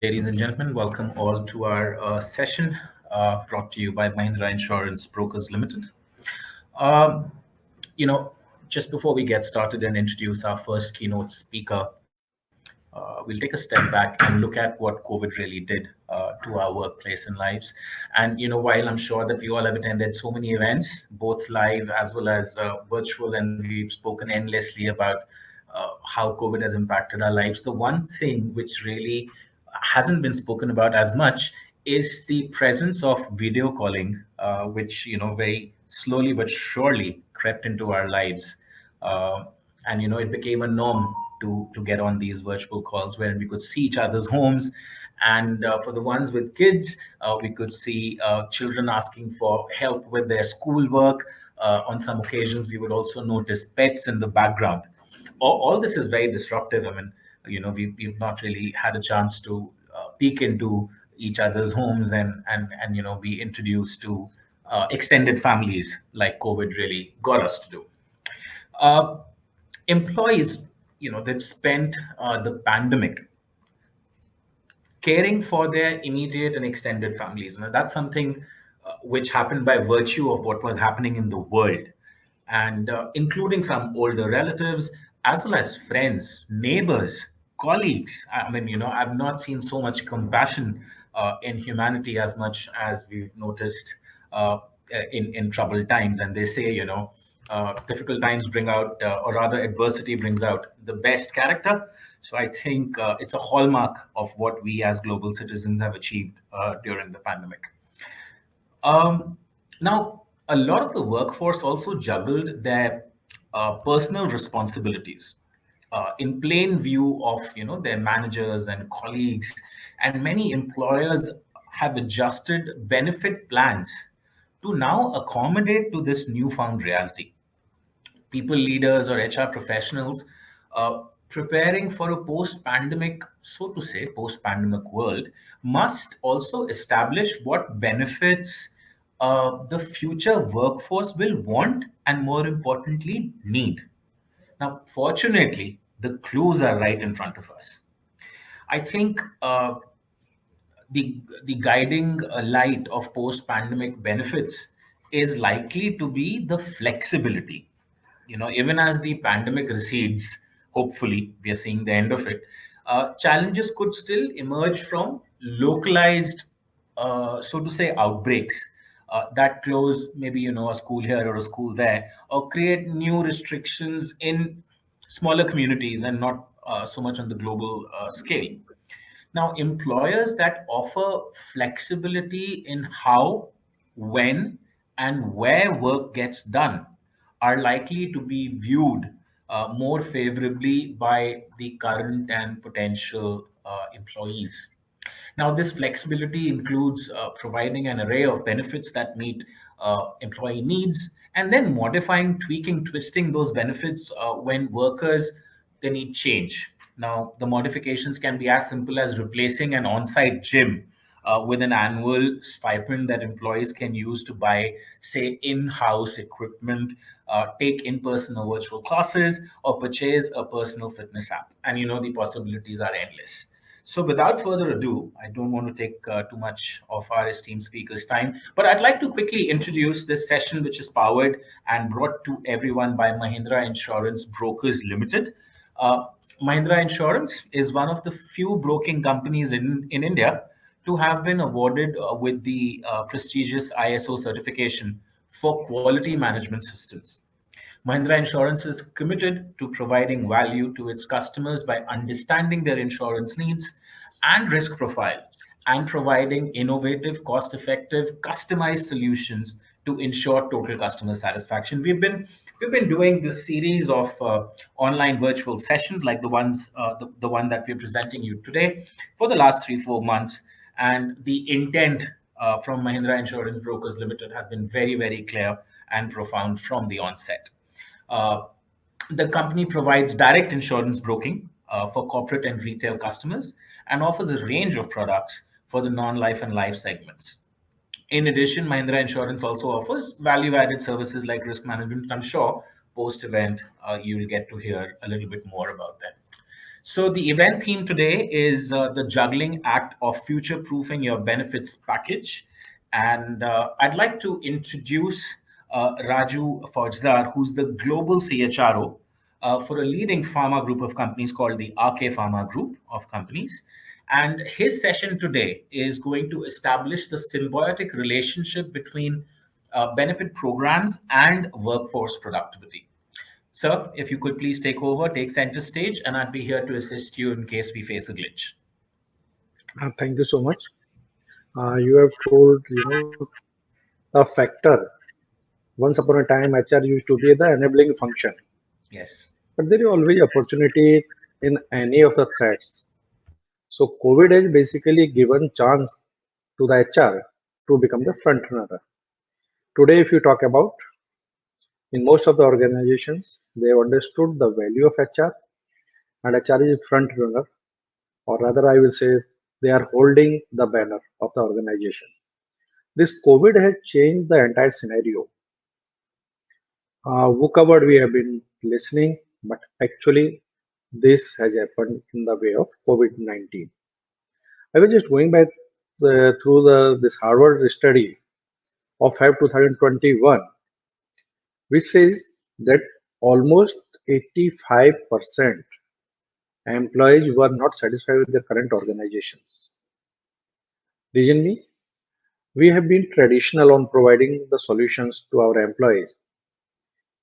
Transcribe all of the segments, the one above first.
Ladies and gentlemen, welcome all to our session brought to you by Mahindra Insurance Brokers Limited. Um, you know, just before we get started and introduce our first keynote speaker, we'll take a step back and look at what COVID really did to our workplace and lives. And while I'm sure that we all have attended so many events, both live as well as virtual, and we've spoken endlessly about how COVID has impacted our lives, the one thing which really hasn't been spoken about as much is the presence of video calling, which very slowly but surely crept into our lives. Uh, and it became a norm to get on these virtual calls where we could see each other's homes. And for the ones with kids, we could see children asking for help with their schoolwork. On some occasions, we would also notice pets in the background. All this is very disruptive. I mean, we've not really had a chance to peek into each other's homes and be introduced to extended families like COVID really got us to do. Uh, Employees, they've spent the pandemic caring for their immediate and extended families. Now, that's something which happened by virtue of what was happening in the world, and including some older relatives, as well as friends, neighbors, colleagues. I mean, I've not seen so much compassion in humanity as much as we've noticed in troubled times. And they say, difficult times bring out, or rather, adversity brings out the best character. So I think it's a hallmark of what we as global citizens have achieved during the pandemic. Um, Now, a lot of the workforce also juggled their personal responsibilities in plain view of their managers and colleagues, and many employers have adjusted benefit plans to now accommodate to this newfound reality. People leaders or HR professionals preparing for a post-pandemic, so to say, post-pandemic world must also establish what benefits the future workforce will want and, more importantly, need. Now, fortunately, the clues are right in front of us. I think the guiding light of post-pandemic benefits is likely to be the flexibility. Even as the pandemic recedes, hopefully we are seeing the end of it. Challenges could still emerge from localized, so to say, outbreaks that close maybe a school here or a school there, or create new restrictions in smaller communities and not so much on the global scale. Now, employers that offer flexibility in how, when, and where work gets done are likely to be viewed more favorably by the current and potential employees. Now, this flexibility includes providing an array of benefits that meet employee needs, and then modifying, tweaking, twisting those benefits when workers they need change. Now, the modifications can be as simple as replacing an on-site gym with an annual stipend that employees can use to buy, say, in-house equipment, take in-person or virtual classes, or purchase a personal fitness app. And the possibilities are endless. So, without further ado, I don't want to take too much of our esteemed speaker's time, but I'd like to quickly introduce this session, which is powered and brought to everyone by Mahindra Insurance Brokers Limited. Uh, Mahindra Insurance is one of the few broking companies in India to have been awarded with the prestigious ISO certification for quality management systems. Mahindra Insurance is committed to providing value to its customers by understanding their insurance needs and risk profile, and providing innovative, cost effective, customized solutions to ensure total customer satisfaction. We've been doing this series of online virtual sessions like the one that we're presenting you today for the last 3 4 months, and the intent from Mahindra Insurance Brokers Limited has been very very clear and profound from the onset. uh, the company provides direct insurance broking for corporate and retail customers, and offers a range of products for the non-life and life segments. In addition, Mahindra Insurance also offers value-added services like risk management. I'm sure post-event you'll get to hear a little bit more about that. So, the event theme today is the Juggling Act of Future Proofing Your Benefits Package. And I'd like to introduce Raju Faujdar, who's the global CHRO for a leading pharma group of companies called the RK Pharma Group of Companies. And his session today is going to establish the symbiotic relationship between benefit programs and workforce productivity. Sir, if you could please take over, take center stage, and I'd be here to assist you in case we face a glitch. Thank you so much. You have told, the factor. Once upon a time, HR used to be the enabling function, Yes. but there is always opportunity in any of the threats. So COVID has basically given chance to the HR to become the front runner. Today, if you talk about in most of the organizations, they have understood the value of HR, and HR is front runner, or rather, I will say they are holding the banner of the organization. This COVID has changed the entire scenario. Whoever we have been listening, but actually, this has happened in the way of COVID 19. I was just going back through this Harvard study of Feb 2021, which says that almost 85% employees were not satisfied with their current organizations. Reason me, we have been traditional on providing the solutions to our employees,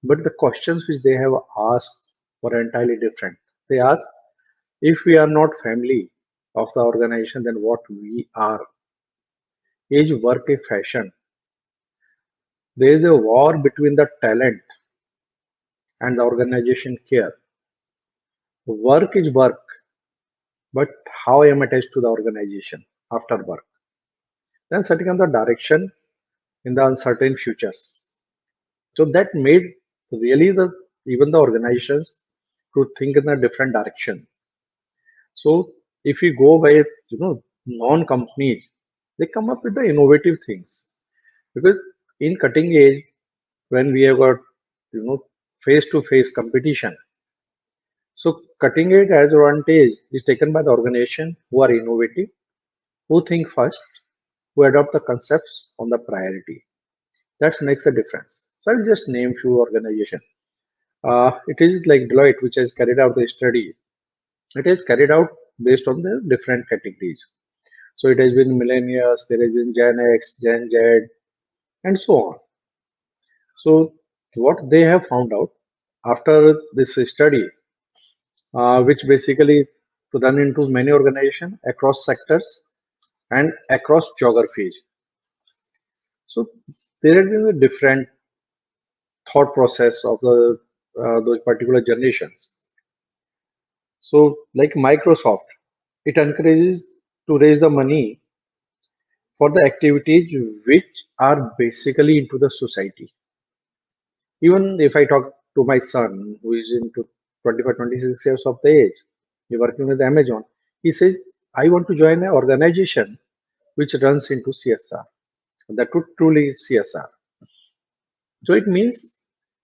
but the questions which they have asked were entirely different. They asked, if we are not family of the organization, then what we are? Is work a fashion? There is a war between the talent and the organization care. Work is work, but how I am attached to the organization after work. Then setting on the direction in the uncertain futures. So that made really the even the organizations to think in a different direction. So if we go by non-companies, they come up with the innovative things because in cutting edge when we have got face-to-face competition. So cutting edge advantage is taken by the organization who are innovative, who think first, who adopt the concepts on the priority. That makes the difference. So I'll just name few organization. It is like Deloitte, which has carried out the study. It is carried out based on the different categories. So it has been millennials, there has been Gen X, Gen Z, and so on. So what they have found out after this study, which basically run into many organizations across sectors and across geographies. So there has been a different thought process of the those particular generations. So like Microsoft, it encourages to raise the money for the activities which are basically into the society. Even if I talk to my son who is into 25, 26 years of the age, he working with Amazon, he says, I want to join an organization which runs into CSR. That would truly is CSR. So it means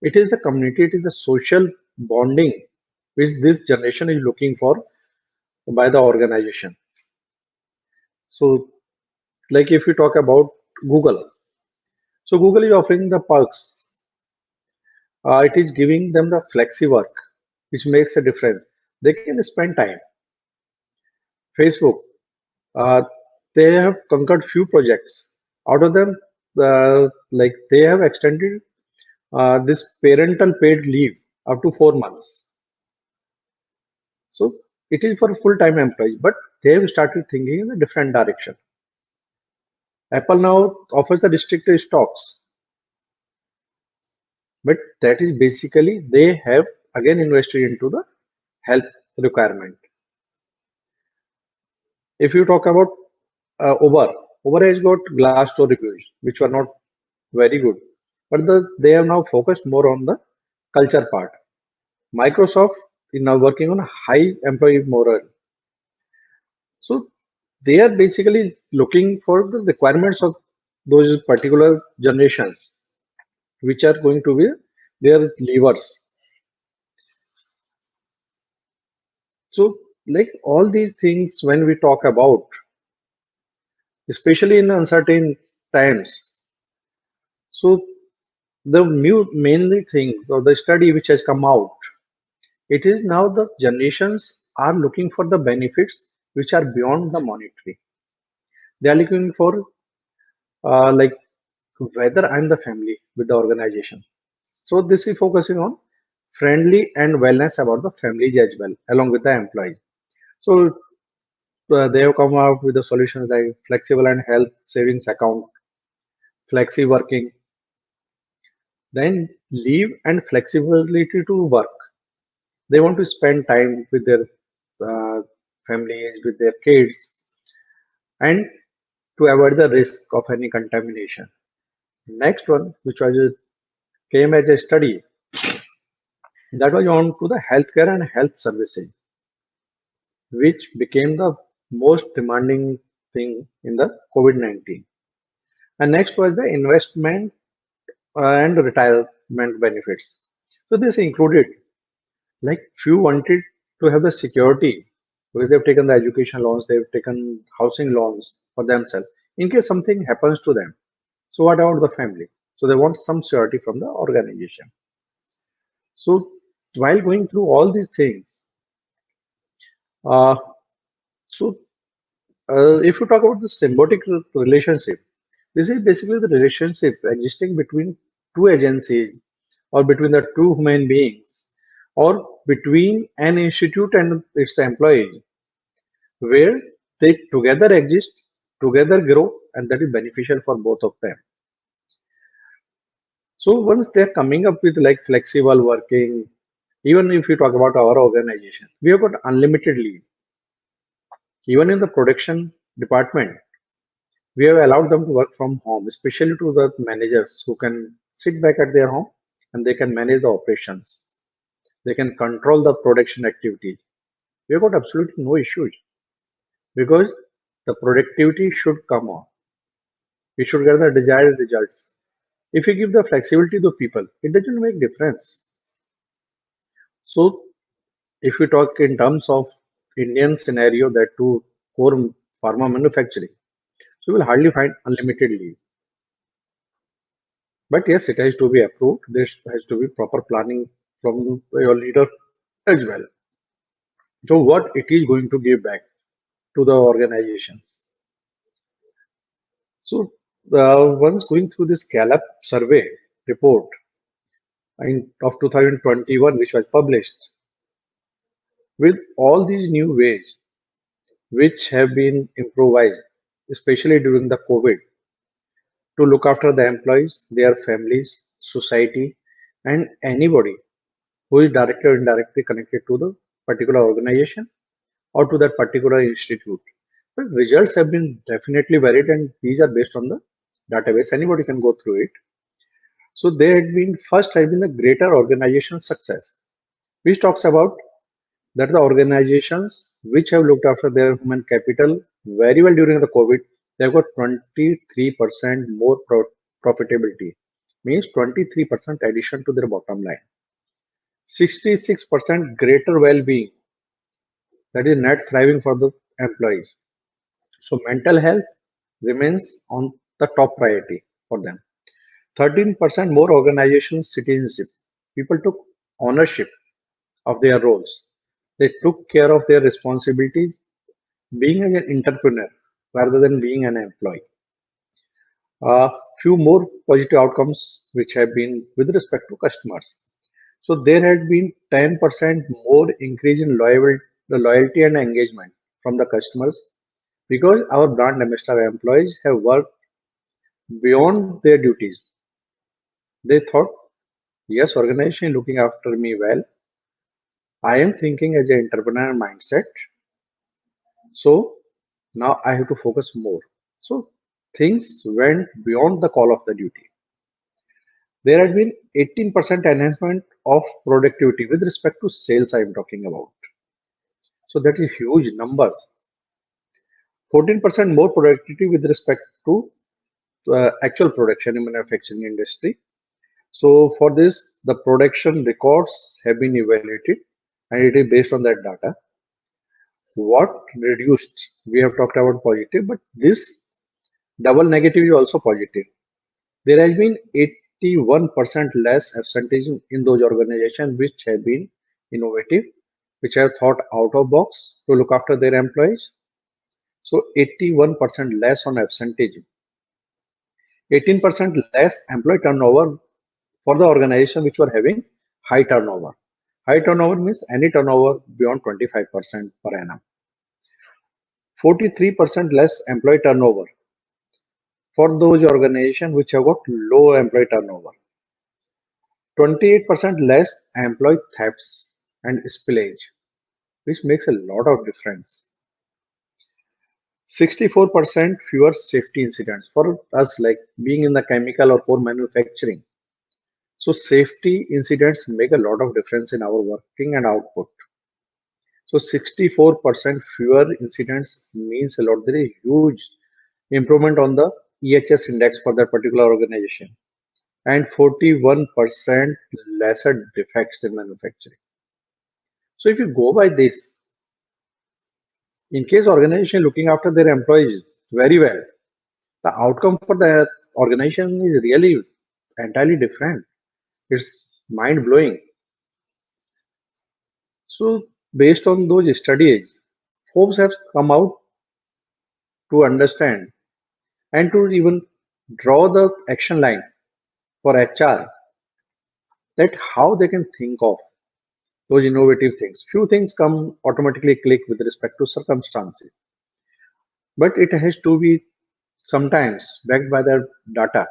it is the community, it is the social bonding which this generation is looking for by the organization. So like if you talk about Google, so Google is offering the perks. It is giving them the flexi work, which makes a difference. They can spend time. Facebook, uh, they have conquered few projects. Out of them, like they have extended this parental paid leave up to 4 months. So it is for full-time employees, but they have started thinking in a different direction. Apple now offers the restricted stocks, but that is basically they have again invested into the health requirement. If you talk about Uber has got Glassdoor reviews, which were not very good, but they have now focused more on the culture part. Microsoft is now working on high employee morale. So they are basically looking for the requirements of those particular generations, which are going to be their levers. So Like all these things, when we talk about, especially in uncertain times, so the mainly thing or the study which has come out, it is now the generations are looking for the benefits which are beyond the monetary. They are looking for like whether I'm the family with the organization. So this is focusing on friendly and wellness about the families as well, along with the employees. So they have come out with the solutions like flexible and health savings account, flexi working, then leave and flexibility to work. They want to spend time with their uh, families, with their kids, and to avoid the risk of any contamination. Next one, which was came as a study, that was on to the healthcare and health services, which became the most demanding thing in the COVID-19. And next was the investment and retirement benefits. So this included like few wanted to have the security because they've taken the education loans, they've taken housing loans for themselves in case something happens to them. So what about the family? So they want some security from the organization. So while going through all these things, uh, so if you talk about the symbiotic relationship, this is basically the relationship existing between two agencies or between the two human beings or between an institute and its employees where they together exist, together grow, and that is beneficial for both of them. So once they're coming up with like flexible working, even if you talk about our organization, we have got unlimited leave. Even in the production department, we have allowed them to work from home, especially to the managers who can sit back at their home and they can manage the operations. They can control the production activities. We have got absolutely no issues because the productivity should come on. We should get the desired results. If you give the flexibility to people, it doesn't make difference. So if we talk in terms of Indian scenario that to core pharma manufacturing, so you will hardly find unlimited leave. But yes, it has to be approved. There has to be proper planning from your leader as well. So what it is going to give back to the organizations. So once going through this Gallup survey report of 2021, which was published, with all these new ways which have been improvised, especially during the COVID, to look after the employees, their families, society, and anybody who is directly or indirectly connected to the particular organization or to that particular institute. But results have been definitely varied, and these are based on the database. Anybody can go through it. So there had been first has been the greater organizational success, which talks about that the organizations which have looked after their human capital very well during the COVID, they've got 23% more profitability, means 23% addition to their bottom line, 66% greater well-being, that is net thriving for the employees. So mental health remains on the top priority for them. 13% more organizational citizenship. People took ownership of their roles. They took care of their responsibilities being an entrepreneur rather than being an employee. Few more positive outcomes which have been with respect to customers. So there had been 10% more increase in loyalty and engagement from the customers because our brand ambassador employees have worked beyond their duties. They thought, yes, organization is looking after me well. I am thinking as an entrepreneur mindset. So now I have to focus more. So things went beyond the call of the duty. There had been 18% enhancement of productivity with respect to sales I am talking about. So that is huge numbers. 14% more productivity with respect to actual production in manufacturing industry. So for this, the production records have been evaluated and it is based on that data. What reduced? We have talked about positive, but this double negative is also positive. There has been 81% less absenteeism in those organizations which have been innovative, which have thought out of box to look after their employees. So 81% less on absenteeism, 18% less employee turnover for the organization which were having high turnover. High turnover means any turnover beyond 25% per annum. 43% less employee turnover for those organizations which have got low employee turnover. 28% less employee thefts and spillage, which makes a lot of difference. 64% fewer safety incidents for us, like being in the chemical or core manufacturing. So safety incidents make a lot of difference in our working and output. So 64% fewer incidents means a lot. There is huge improvement on the EHS index for that particular organization, and 41% lesser defects in manufacturing. So if you go by this, in case organization looking after their employees very well, the outcome for the organization is really entirely different. It's mind blowing. So based on those studies, folks have come out to understand and to even draw the action line for HR, that how they can think of those innovative things. Few things come automatically click with respect to circumstances, but it has to be sometimes backed by the data,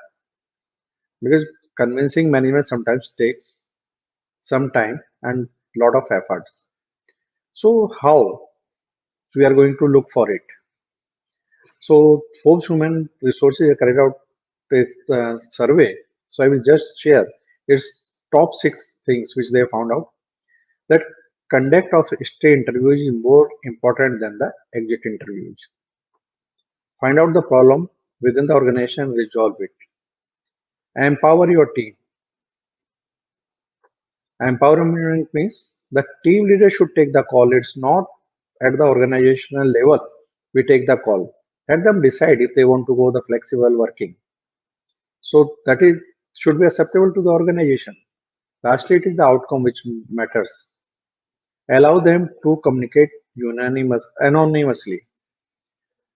because convincing management sometimes takes some time and lot of efforts. So how we are going to look for it? So Forbes Human Resources have carried out this survey. So I will just share its top six things which they found out, that conduct of stay interviews is more important than the exit interviews. Find out the problem within the organization, resolve it. Empower your team. Empowerment means the team leader should take the call. It's not at the organizational level we take the call. Let them decide if they want to go the flexible working. So that is should be acceptable to the organization. Lastly, it is the outcome which matters. Allow them to communicate anonymously.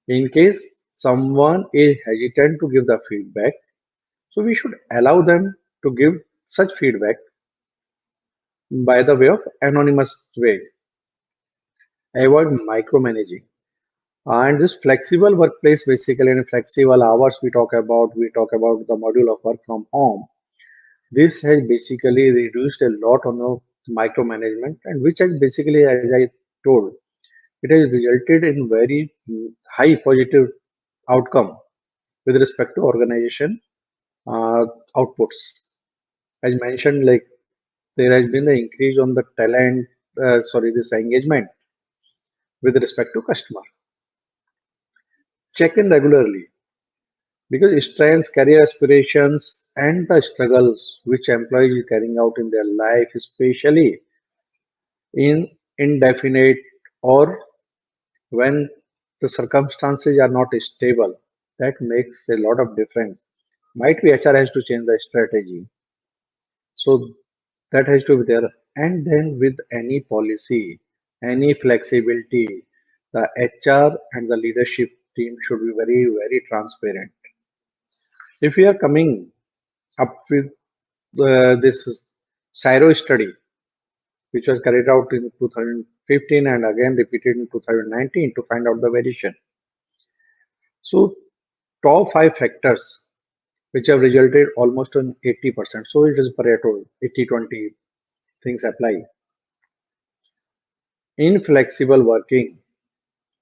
In case someone is hesitant to give the feedback, so we should allow them to give such feedback by the way of anonymous way. Avoid micromanaging. And this flexible workplace, basically, in flexible hours we talk about the module of work from home. This has basically reduced a lot on the micromanagement, and which has basically, as I told, it has resulted in very high positive outcome with respect to organization uh, outputs. As mentioned, like there has been the increase on the talent, this engagement with respect to customer. Check in regularly, because strengths, career aspirations, and the struggles which employees are carrying out in their life, especially in indefinite or when the circumstances are not stable, that makes a lot of difference. Might be HR has to change the strategy. So that has to be there. And then with any policy, any flexibility, the HR and the leadership team should be very, very transparent. If we are coming up with this CSIRO study, which was carried out in 2015 and again repeated in 2019 to find out the variation. So top five factors which have resulted almost on 80%. So it is Pareto 80-20 things apply. Inflexible working.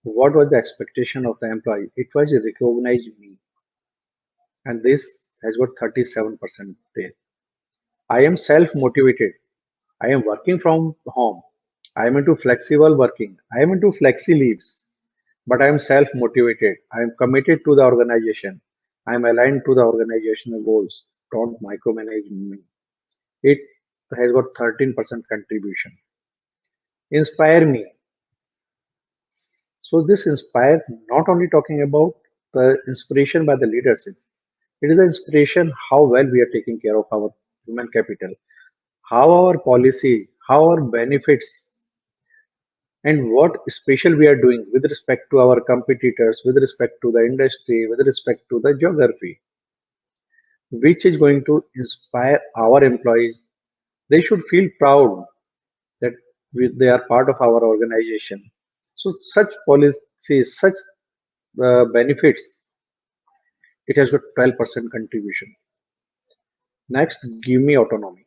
What was the expectation of the employee? It was recognize me, and this has got 37% there. I am self-motivated. I am working from home. I am into flexible working. I am into flexi leaves, but I am self-motivated. I am committed to the organization. I am aligned to the organizational goals. Don't micromanage me. It has got 13% contribution. Inspire me. So this inspire not only talking about the inspiration by the leadership, it is the inspiration how well we are taking care of our human capital, how our policy, how our benefits, and what special we are doing with respect to our competitors, with respect to the industry, with respect to the geography, which is going to inspire our employees. They should feel proud that they are part of our organization. So such policies, such benefits, it has got 12% contribution. Next, give me autonomy.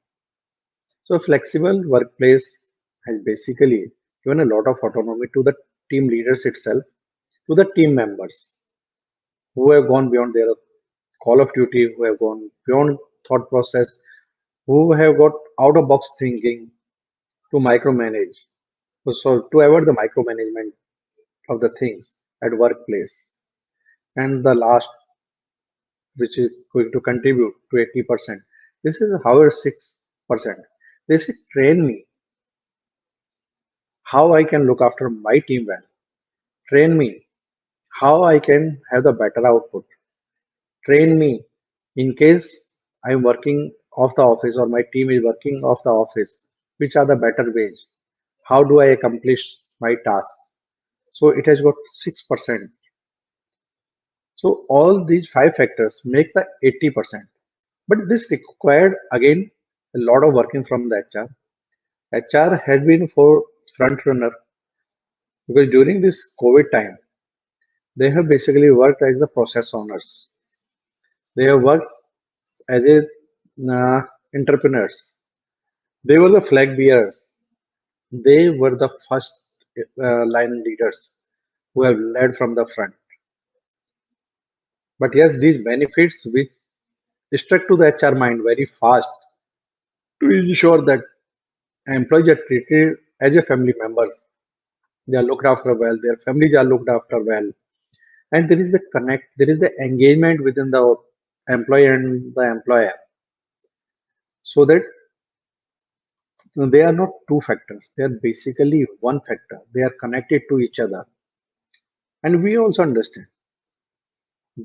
So flexible workplace has basically given a lot of autonomy to the team leaders itself, to the team members who have gone beyond their call of duty, who have gone beyond thought process, who have got out of box thinking to micromanage. So to avoid the micromanagement of the things at workplace. And the last, which is going to contribute to 80%, this is however 6%. This is train me how I can look after my team well. Train me how I can have the better output. Train me in case I'm working off the office or my team is working off the office, which are the better ways. How do I accomplish my tasks? So it has got 6%. So all these five factors make the 80%. But this required again a lot of working from the HR. HR had been for front runner because during this COVID time, they have basically worked as the process owners. They have worked as a entrepreneurs. They were the flag bearers. They were the first line leaders who have led from the front. But yes, these benefits which struck to the HR mind very fast to ensure that employees are treated as a family members. They are looked after well, their families are looked after well, and there is the connect, there is the engagement within the employee and the employer, so that they are not two factors. They are basically one factor. They are connected to each other, and we also understand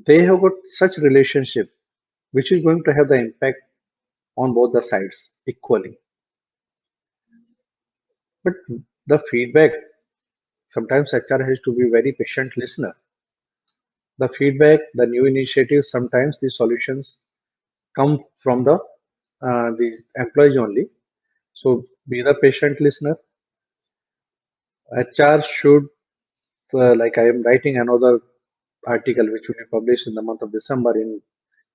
they have got such relationship which is going to have the impact on both the sides equally. But the feedback, sometimes HR has to be very patient listener. The feedback, the new initiatives, sometimes the solutions come from these employees only. So be the patient listener. HR should, like I am writing another article which will be published in the month of December in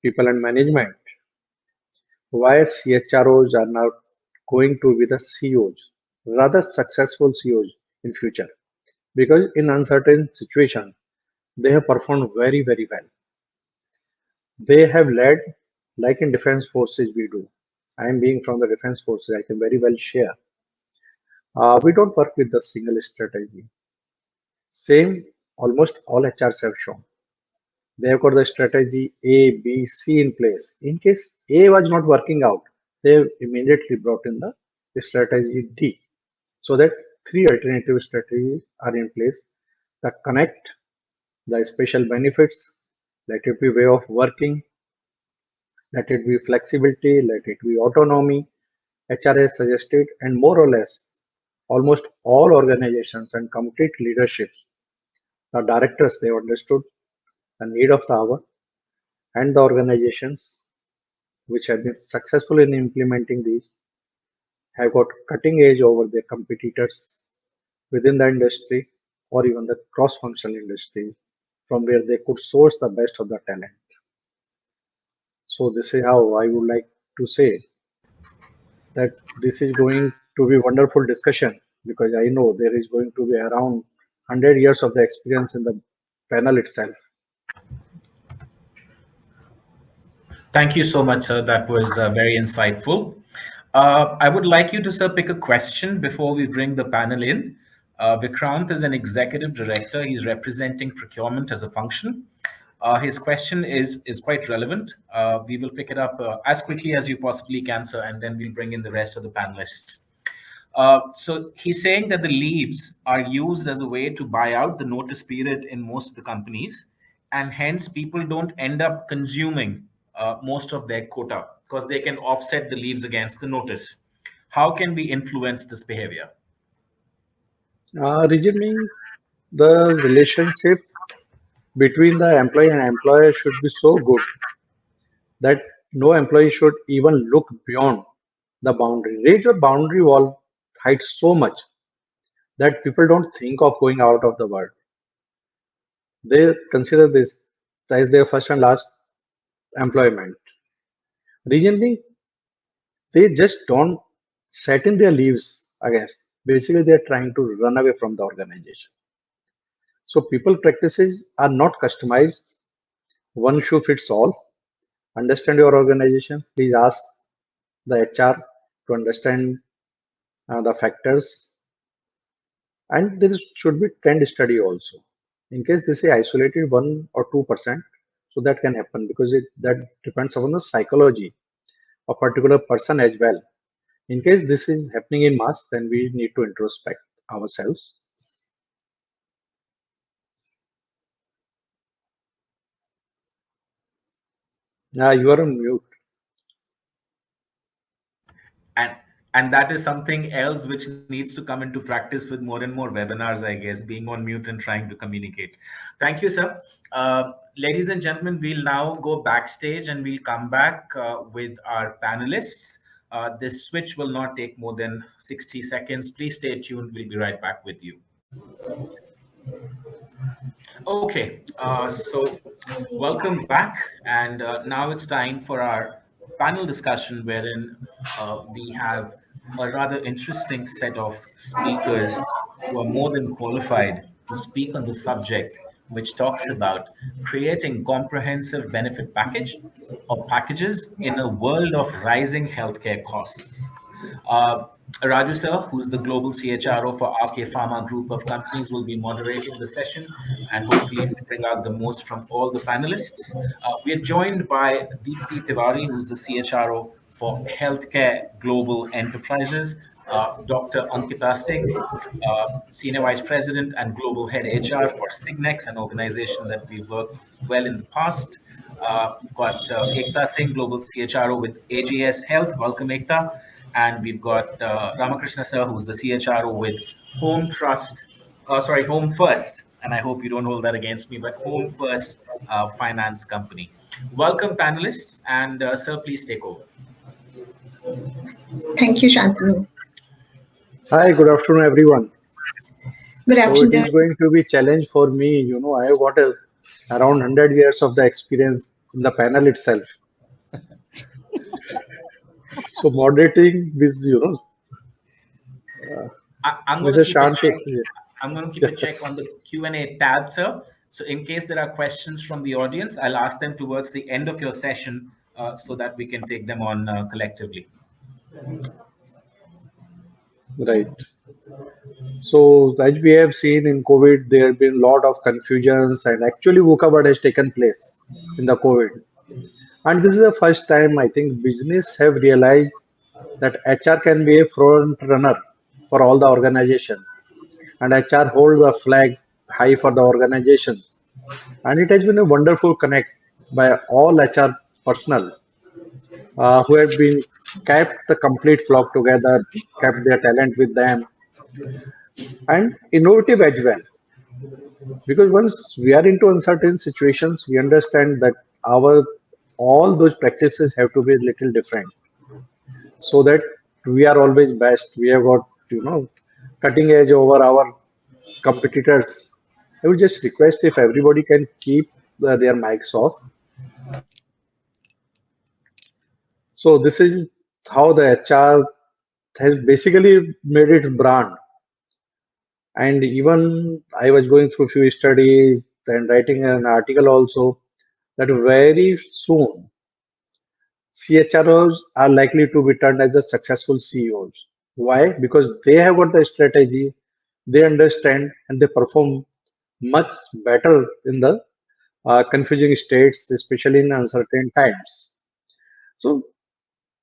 People and Management. Why CHROs are now going to be the CEOs, rather successful CEOs in future, because in uncertain situation they have performed very very well. They have led, like in defense forces we do. I am being from the defense forces. I can very well share. We don't work with the single strategy. Same, almost all HRs have shown. They have got the strategy A, B, C in place. In case A was not working out, they have immediately brought in the strategy D, so that three alternative strategies are in place that connect the special benefits, let it be way of working, let it be flexibility, let it be autonomy. HR has suggested, and more or less, almost all organizations and complete leaderships, the directors, they understood the need of the hour, and the organizations which have been successful in implementing these have got cutting edge over their competitors within the industry or even the cross-functional industry from where they could source the best of the talent. So this is how I would like to say that this is going to be wonderful discussion, because I know there is going to be around 100 years of the experience in the panel itself. Thank you so much, sir. That was very insightful. I would like you to, sir, pick a question before we bring the panel in. Vikrant is an executive director. He's representing procurement as a function. His question is quite relevant. We will pick it up as quickly as you possibly can, sir, and then we'll bring in the rest of the panelists. So he's saying that the leaves are used as a way to buy out the notice period in most of the companies, and hence people don't end up consuming most of their quota because they can offset the leaves against the notice. How can we influence this behavior? Resuming the relationship between the employee and employer should be so good that no employee should even look beyond the boundary. Raise your boundary wall height so much that people don't think of going out of the world. They consider this as their first and last employment. Regionally, they just don't set in their leaves against. Basically, they're trying to run away from the organization. So people practices are not customized. One shoe fits all. Understand your organization. Please ask the HR to understand the factors, and there should be trend study also. In case they say isolated 1 or 2%, so that can happen because that depends upon the psychology of particular person as well. In case this is happening in mass, then we need to introspect ourselves. You are on mute. and and that is something else which needs to come into practice with more and more webinars, I guess, being on mute and trying to communicate. Thank you, sir. Ladies and gentlemen, we'll now go backstage and we'll come back with our panelists. This switch will not take more than 60 seconds. Please stay tuned. We'll be right back with you. Okay, so welcome back. And now it's time for our panel discussion, wherein we have a rather interesting set of speakers who are more than qualified to speak on the subject, which talks about creating comprehensive benefit package or packages in a world of rising healthcare costs. Uh, Raju sir, who's the global CHRO for RK Pharma group of companies, will be moderating the session, and hopefully we bring out the most from all the panelists. We are joined by Deepti Tiwari, who's the CHRO for Healthcare Global Enterprises, Dr. Ankita Singh, Senior Vice President and Global Head HR for Signex, an organization that we've worked well in the past. We've got Ekta Singh, Global CHRO with AGS Health. Welcome, Ekta. And we've got Ramakrishna sir, who's the CHRO with Home Trust, sorry, Home First. And I hope you don't hold that against me, but Home First Finance Company. Welcome, panelists. And sir, please take over. Thank you, Shantanu. Hi, good afternoon, everyone. Good So it afternoon. is going to be challenge for me. I have got around 100 years of the experience in the panel itself. So moderating with I'm going to Mr. keep a Shanti. check. I'm going to keep a check on the Q&A tab, sir. So in case there are questions from the audience, I'll ask them towards the end of your session so that we can take them on collectively. Right. So as we have seen in COVID, there have been a lot of confusions, and actually VUCA has taken place in the COVID. And this is the first time I think business have realized that HR can be a front runner for all the organization, and HR hold the flag high for the organizations. And it has been a wonderful connect by all HR personnel who have been kept the complete flock together, kept their talent with them, and innovative as well. Because once we are into uncertain situations, we understand that our all those practices have to be a little different, so that we are always best. We have got cutting edge over our competitors. I would just request if everybody can keep their mics off. So this is how the HR has basically made its brand. And even I was going through few studies and writing an article also that very soon CHROs are likely to be turned as the successful CEOs. Why? Because they have got the strategy, they understand, and they perform much better in the confusing states, especially in uncertain times. So,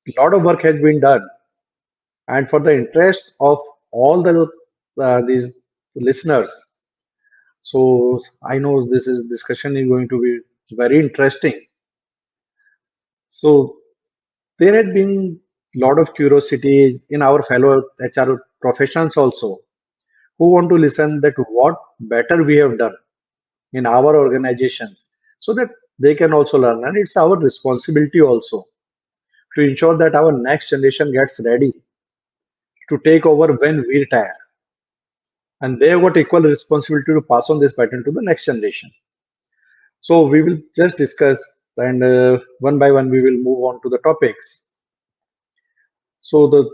a lot of work has been done. And for the interest of all these listeners, so I know this is discussion is going to be very interesting. So there had been a lot of curiosity in our fellow HR professionals also, who want to listen that what better we have done in our organizations, so that they can also learn. And it's our responsibility also to ensure that our next generation gets ready to take over when we retire. And they have got equal responsibility to pass on this baton to the next generation. So we will just discuss, and one by one we will move on to the topics. So the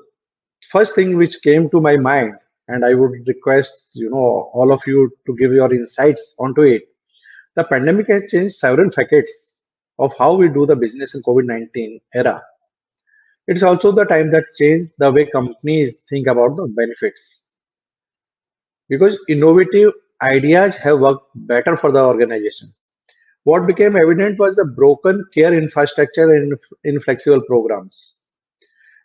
first thing which came to my mind, and I would request all of you to give your insights onto it. The pandemic has changed several facets of how we do the business in COVID-19 era. It's also the time that changed the way companies think about the benefits, because innovative ideas have worked better for the organization. What became evident was the broken care infrastructure and inflexible programs.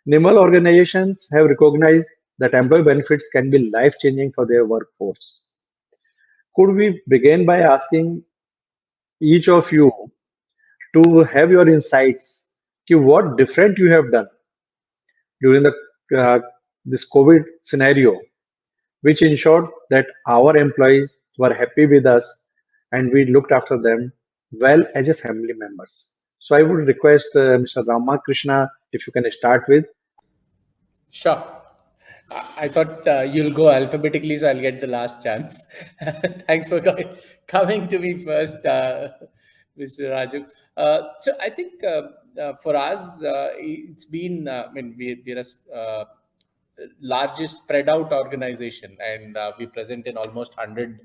Nimble organizations have recognized that employee benefits can be life changing for their workforce. Could we begin by asking each of you to have your insights to what different you have done during the uh, this COVID scenario, which ensured that our employees were happy with us and we looked after them well as a family members. So I would request Mr. Ramakrishna if you can start with. Sure. I thought you'll go alphabetically, so I'll get the last chance. Thanks for coming to me first, Mr. Raju. So I think for us, it's been, I mean, we're a largest spread out organization, and we present in almost 100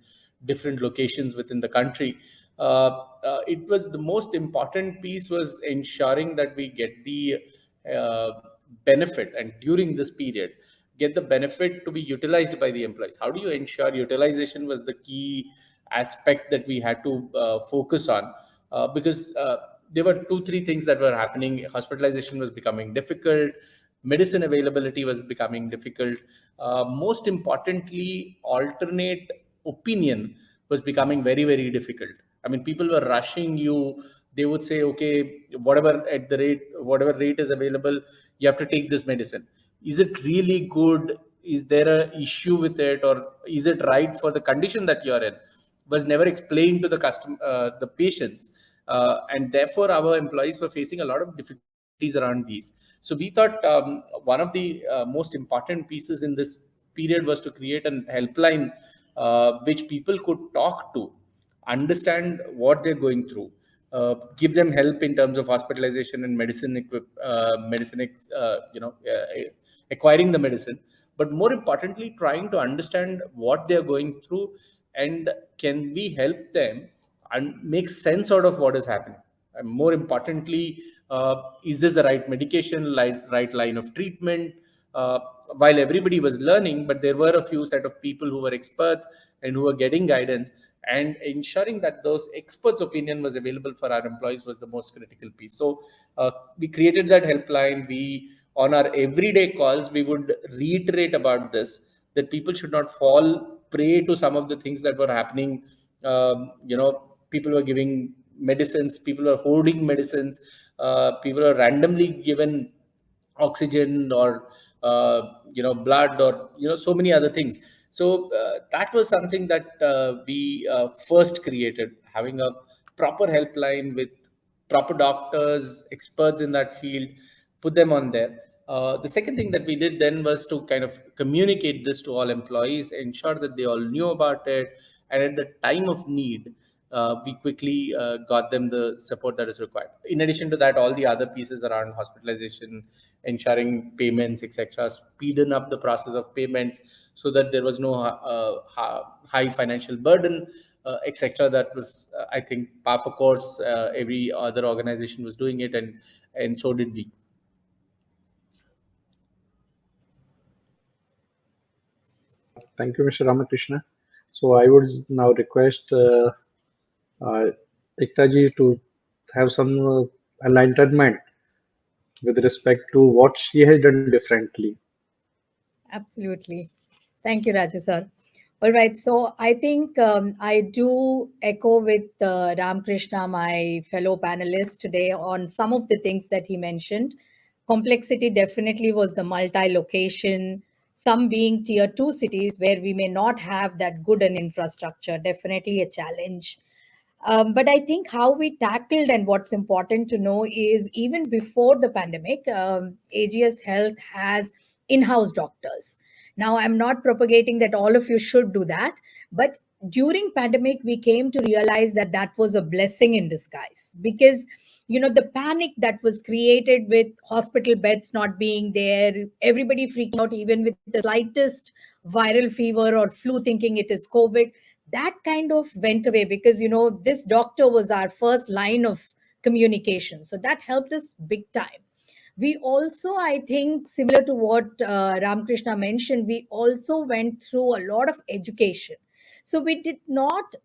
different locations within the country. It was the most important piece was ensuring that we get the uh, benefit, and during this period get the benefit to be utilized by the employees. How do you ensure utilization was the key aspect that we had to focus on, because there were two three things that were happening. Hospitalization was becoming difficult, medicine availability was becoming difficult, most importantly alternate opinion was becoming very very difficult. I mean, people were rushing you. They would say, okay, whatever at the rate, whatever rate is available, you have to take this medicine. Is it really good? Is there a issue with it, or is it right for the condition that you're in? Was never explained to the the patients, and therefore our employees were facing a lot of difficulties around these. So we thought one of the most important pieces in this period was to create a helpline which people could talk to, understand what they're going through, give them help in terms of hospitalization and acquiring the medicine, but more importantly trying to understand what they're going through, and can we help them and make sense out of what is happening. And more importantly, is this the right medication, right line of treatment? uh, while everybody was learning, but there were a few set of people who were experts and who were getting guidance, and ensuring that those experts opinion was available for our employees was the most critical piece. So we created that helpline. We, on our everyday calls, we would reiterate about this, that people should not fall prey to some of the things that were happening. People were giving medicines, people were hoarding medicines, people were randomly given oxygen, or blood, or so many other things. So that was something that we first created, having a proper helpline with proper doctors, experts in that field, put them on there. The second thing that we did then was to kind of communicate this to all employees, ensure that they all knew about it, and at the time of need, we quickly got them the support that is required. In addition to that, all the other pieces around hospitalization, ensuring payments, etc., speeding up the process of payments so that there was no high financial burden, etc. That was, I think, par for course. Every other organization was doing it, and so did we. Thank you, Mr. Ramakrishna. So I would now request uh, Ektaji to have some enlightenment with respect to what she has done differently. Absolutely. Thank you, Raju sir. All right. So I think I do echo with Ramakrishna, my fellow panelist today, on some of the things that he mentioned. Complexity definitely was the multi location, some being tier two cities where we may not have that good an infrastructure, definitely a challenge. But I think how we tackled and what's important to know is even before the pandemic, AGS Health has in house doctors. Now, I'm not propagating that all of you should do that, but during pandemic we came to realize that that was a blessing in disguise, because the panic that was created with hospital beds not being there, everybody freaking out even with the slightest viral fever or flu thinking it is COVID, that kind of went away because this doctor was our first line of communication, so that helped us big time. We also, I think, similar to what Ramakrishna mentioned, we also went through a lot of education. So we did not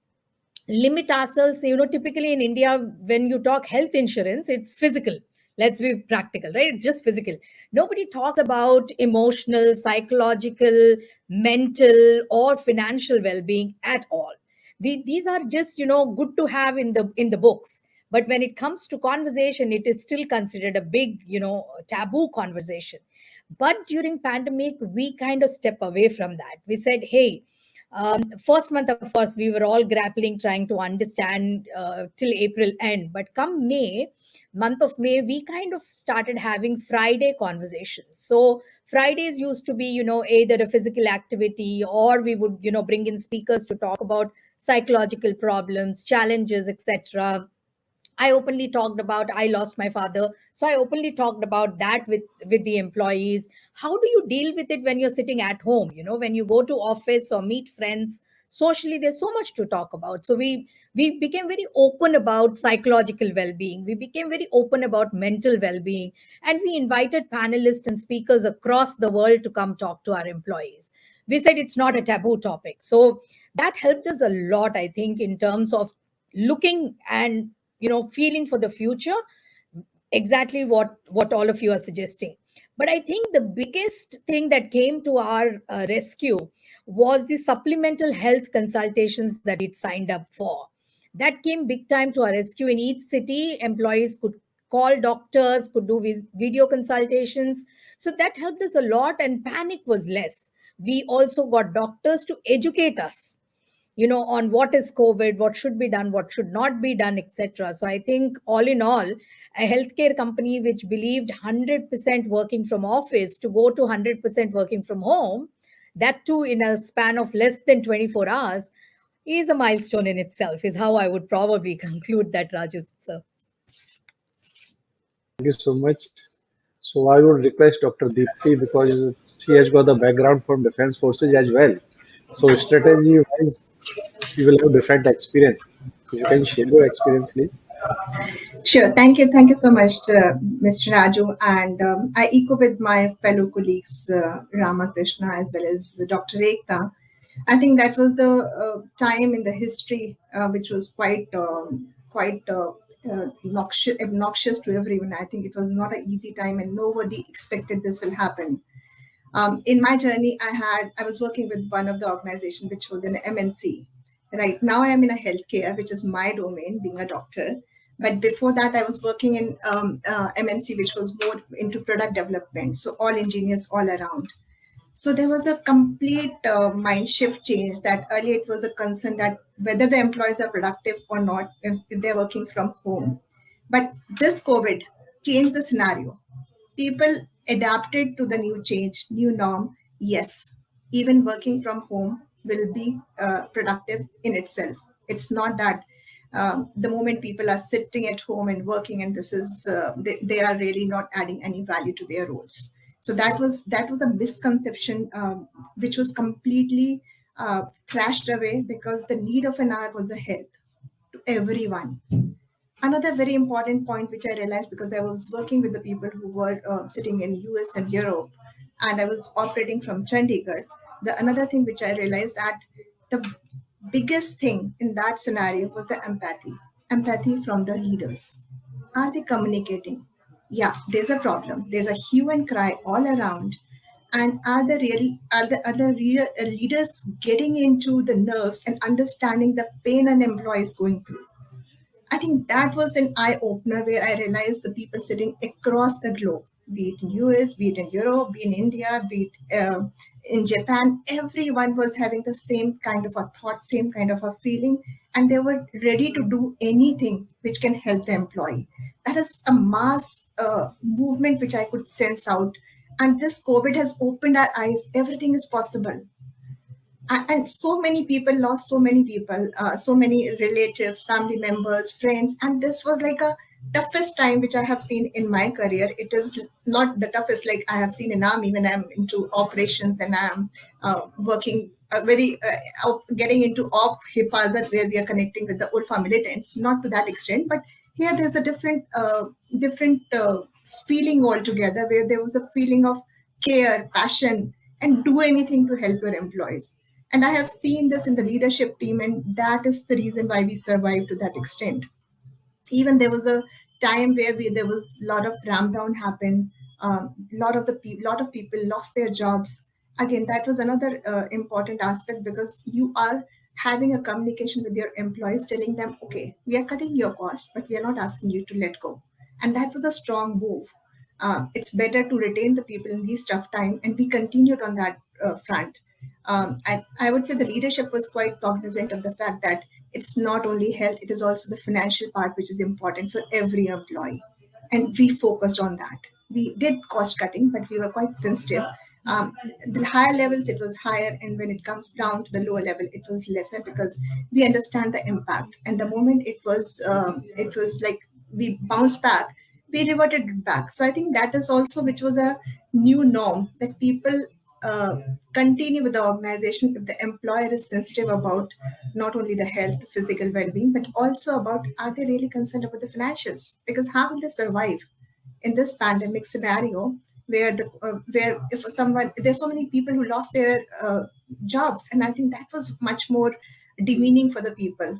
limit ourselves. Typically in India, when you talk health insurance, it's physical. Let's be practical, right? It's just physical. Nobody talks about emotional, psychological, mental, or financial well-being at all. These are just good to have in the books, but when it comes to conversation, it is still considered a big taboo conversation. But during pandemic, we kind of step away from that. We said, hey, first month, of course, we were all grappling, trying to understand till April end. But come May, month of May, we kind of started having Friday conversations. So Fridays used to be, either a physical activity, or we would, bring in speakers to talk about psychological problems, challenges, etc. I openly talked about I lost my father, so I openly talked about that with the employees. How do you deal with it when you're sitting at home? When you go to office or meet friends, socially there's so much to talk about. So we became very open about psychological well-being. We became very open about mental well-being, and we invited panelists and speakers across the world to come talk to our employees. We said it's not a taboo topic. So that helped us a lot, I think, in terms of looking and feeling for the future, exactly what all of you are suggesting. But I think the biggest thing that came to our rescue was the supplemental health consultations that we'd signed up for. That came big time to our rescue. In each city, employees could call doctors, could do video consultations. So that helped us a lot, and panic was less. We also got doctors to educate us on what is COVID, what should be done, what should not be done, etc. So I think all in all, a healthcare company which believed 100% working from office to go to 100% working from home, that too in a span of less than 24 hours, is a milestone in itself, is how I would probably conclude that, Raju sir. Thank you so much. So I would request Dr. Deepti, because she has got the background from defense forces as well. So strategy wise, you will have different experience. If you can share your experience, please. Sure. Thank you. Thank you so much, Mr. Raju. And I echo with my fellow colleagues, Ramakrishna as well as Dr. Ekta. I think that was the time in the history which was quite obnoxious to everyone. I think it was not an easy time, and nobody expected this will happen. In my journey, I was working with one of the organization which was an MNC. Right now, I am in a healthcare, which is my domain, being a doctor. But before that, I was working in MNC, which was more into product development. So all engineers all around. So there was a complete mind shift change. That earlier it was a concern that whether the employees are productive or not if they're working from home. But this COVID changed the scenario. People adapted to the new change, new norm. Yes, even working from home will be productive in itself. It's not that the moment people are sitting at home and working, and this is they are really not adding any value to their roles. So that was a misconception which was completely thrashed away, because the need of an hour was the health to everyone. Another very important point which I realized, because I was working with the people who were sitting in US and Europe, and I was operating from Chandigarh. The another thing which I realized, that the biggest thing in that scenario was the empathy from the leaders. Are they communicating? Yeah, there's a problem. There's a hue and cry all around, And are the leaders getting into the nerves and understanding the pain an employee is going through? I think that was an eye opener where I realized the people sitting across the globe, be it in US, be it in Europe, be in India, be it in Japan, everyone was having the same kind of a thought, same kind of a feeling, and they were ready to do anything which can help the employee. That is a mass movement which I could sense out. And this COVID has opened our eyes. Everything is possible. And so many people lost so many people, so many relatives, family members, friends, and this was like a toughest time which I have seen in my career. It is not the toughest like I have seen in army when I'm into operations and I'm working very getting into op hifazat where we are connecting with the ulfa militants, not to that extent, but here there's a different feeling altogether, where there was a feeling of care, passion, and do anything to help your employees. And I have seen this in the leadership team, and that is the reason why we survived to that extent. Even there was a time where there was a lot of ram down happened. Lot of people lost their jobs. Again, that was another important aspect, because you are having a communication with your employees, telling them, okay, we are cutting your cost, but we are not asking you to let go. And that was a strong move. It's better to retain the people in these tough time, and we continued on that front. I would say the leadership was quite cognizant of the fact that it's not only health, it is also the financial part, which is important for every employee. And we focused on that. We did cost cutting, but we were quite sensitive. Um, the higher levels, it was higher. And when it comes down to the lower level, it was lesser, because we understand the impact. And the moment it was like we bounced back, we reverted back. So I think that is also, which was a new norm, that people uh, continue with the organization if the employer is sensitive about not only the health, the physical well-being, but also about, are they really concerned about the financials? Because how will they survive in this pandemic scenario, where if someone, there's so many people who lost their jobs, and I think that was much more demeaning for the people.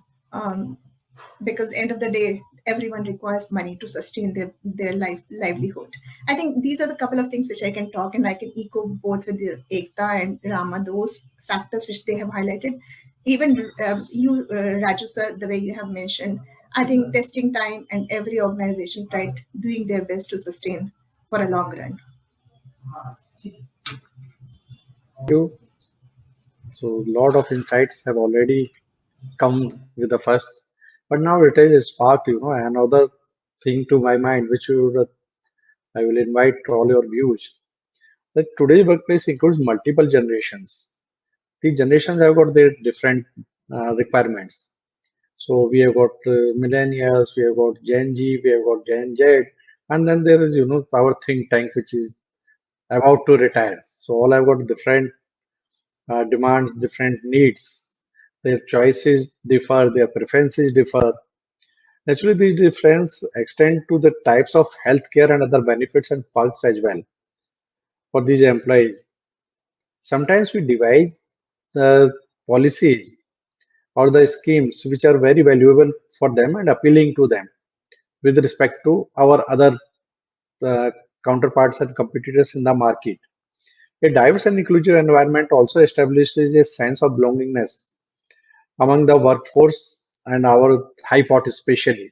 Because end of the day, everyone requires money to sustain their livelihood. I think these are the couple of things which I can talk, and I can echo both with the Ekta and Rama, those factors which they have highlighted. Even you, Raju sir, the way you have mentioned, I think testing time and every organization tried doing their best to sustain for a long run. You. So, a lot of insights have already come with the first, but now it is sparked, another thing to my mind, which I will invite all your views. That today's workplace includes multiple generations. These generations have got their different requirements. So we have got millennials, we have got Gen Z, we have got Gen Z, and then there is, our think tank, which is about to retire. So all have got different demands, different needs. Their choices differ, their preferences differ. Naturally, these difference extend to the types of healthcare and other benefits and perks as well for these employees. Sometimes we divide the policies or the schemes which are very valuable for them and appealing to them with respect to our other uh, counterparts and competitors in the market. A diverse and inclusive environment also establishes a sense of belongingness among the workforce and our high pot especially,